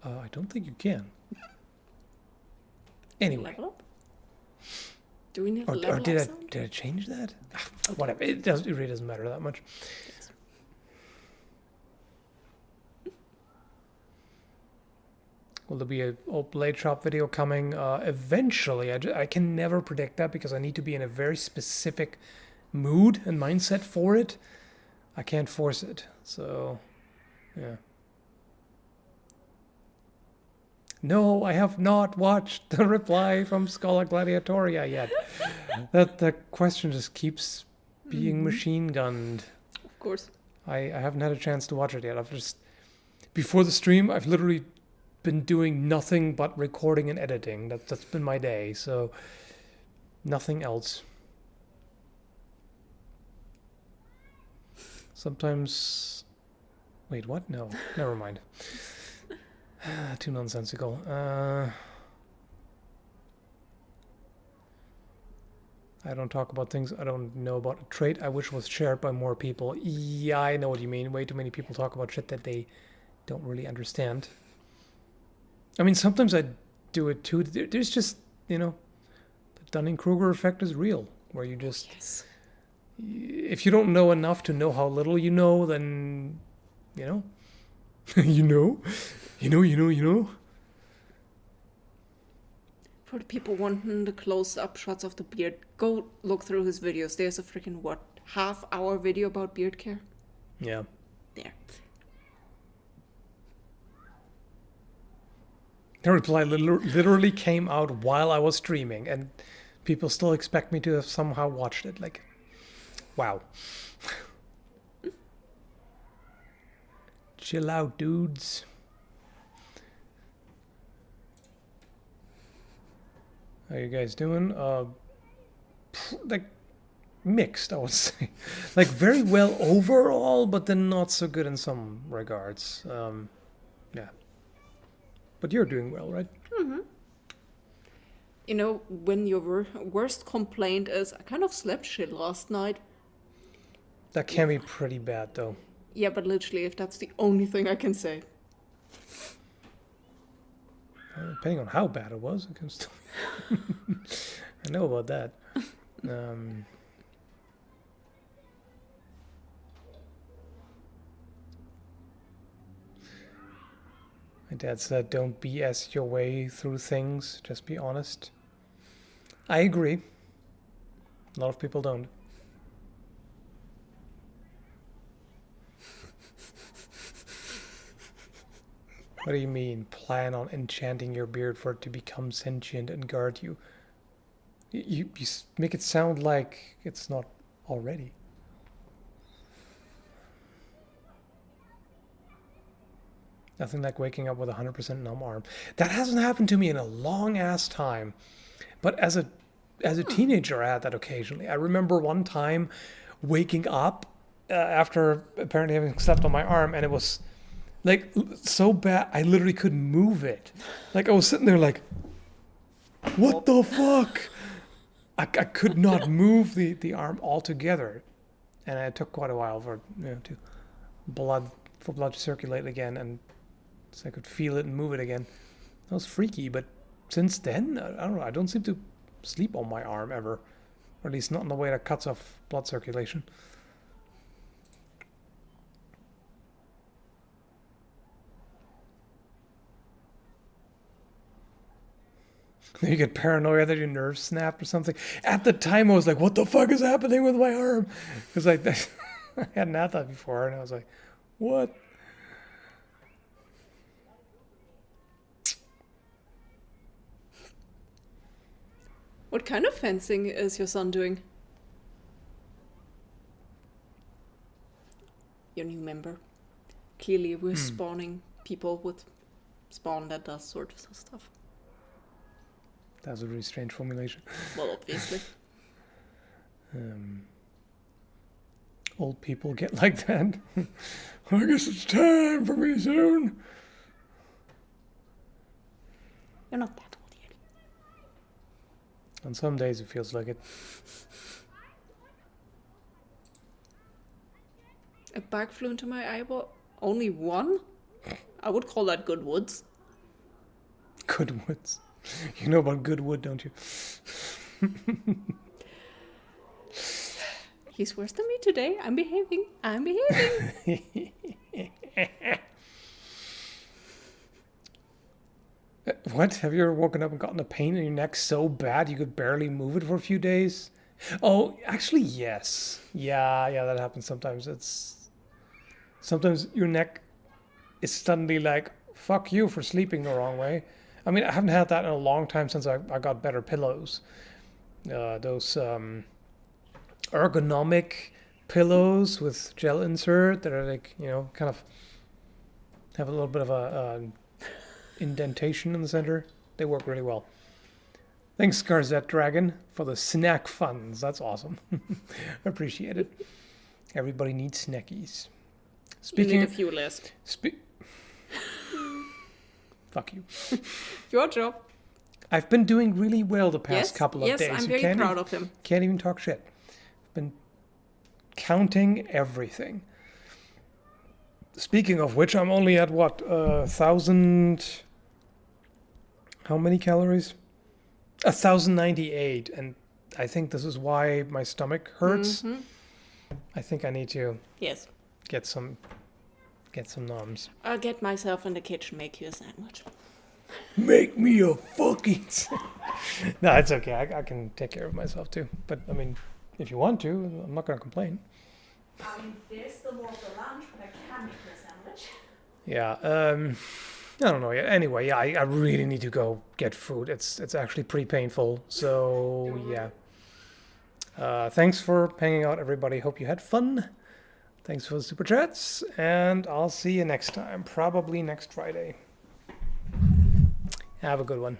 I don't think you can. Anyway. Level up? Do we need to Or level did up some? I change that? Whatever. It really doesn't matter that much. Yes. Will there be a old blade shop video coming eventually? I can never predict that because I need to be in a very specific mood and mindset for it. I can't force it. So, yeah. No, I have not watched the reply from Skall Gladiatoria yet. that question just keeps being machine gunned. Of course. I haven't had a chance to watch it yet. Before the stream, I've literally been doing nothing but recording and editing. That's been my day, so nothing else. Sometimes... Wait, what? No, never mind. Too nonsensical. I don't talk about things I don't know about. A trait I wish was shared by more people. Yeah, I know what you mean. Way too many people talk about shit that they don't really understand. I mean, sometimes I do it too. There's just, the Dunning-Kruger effect is real. Where you just... Yes. If you don't know enough to know how little you know, then, you know. For the people wanting the close-up shots of the beard, go look through his videos. There's a freaking, half-hour video about beard care? Yeah. There. The reply literally came out while I was streaming, and people still expect me to have somehow watched it. Like, wow. Chill out, dudes. How you guys doing? Like, mixed, I would say. Like, very well overall, but then not so good in some regards. Yeah. But you're doing well, right? Mm-hmm. You know, when your worst complaint is, I kind of slept shit last night. That can be pretty bad, though. Yeah, but literally, if that's the only thing I can say. Depending on how bad it was, it can still... I know about that. My dad said, don't BS your way through things, just be honest. I agree. A lot of people don't. What do you mean, plan on enchanting your beard for it to become sentient and guard you? You make it sound like it's not already. Nothing like waking up with a 100% numb arm. That hasn't happened to me in a long ass time. But as a teenager, I had that occasionally. I remember one time waking up after apparently having slept on my arm, and it was like so bad I literally couldn't move it. Like I was sitting there like, what the fuck? I could not move the arm altogether, and it took quite a while for blood to circulate again, and so I could feel it and move it again. That was freaky, but since then, I don't know. I don't seem to sleep on my arm ever, or at least not in the way that cuts off blood circulation. Then you get paranoia that your nerves snapped or something. At the time, I was like, what the fuck is happening with my arm? Because I hadn't had that before, and I was like, what? What kind of fencing is your son doing? Your new member. Clearly we're spawning people with spawn that does sort of stuff. That was a really strange formulation. Well, obviously. Old people get like that. I guess it's time for me soon. You're not that old yet. On some days it feels like it. A bug flew into my eyeball. Only one? I would call that good woods. Good woods. You know about good wood, don't you? He's worse than me today. I'm behaving. What? Have you ever woken up and gotten a pain in your neck so bad you could barely move it for a few days? Oh, actually, yes. Yeah, that happens sometimes. Sometimes your neck is suddenly like, fuck you for sleeping the wrong way. I mean, I haven't had that in a long time since I got better pillows. Those ergonomic pillows with gel insert that are like, kind of have a little bit of a indentation in the center. They work really well. Thanks, Scarzette Dragon, for the snack funds. That's awesome. Appreciate it. Everybody needs snackies. You need a few less. Fuck you. Your job. I've been doing really well the past couple of days. Yes, I'm very proud of him. Can't even talk shit. I've been counting everything. Speaking of which, I'm only at 1,000... How many calories? 1,098, and I think this is why my stomach hurts. Mm-hmm. I think I need to get some noms. I'll get myself in the kitchen, make you a sandwich. Make me a fucking No, it's okay. I can take care of myself too. But I mean, if you want to, I'm not going to complain. There's the more for lunch, but I can make you a sandwich. Yeah. I don't know yet. Anyway, yeah, I really need to go get food. It's actually pretty painful. So yeah. Thanks for hanging out, everybody. Hope you had fun. Thanks for the super chats, and I'll see you next time. Probably next Friday. Have a good one.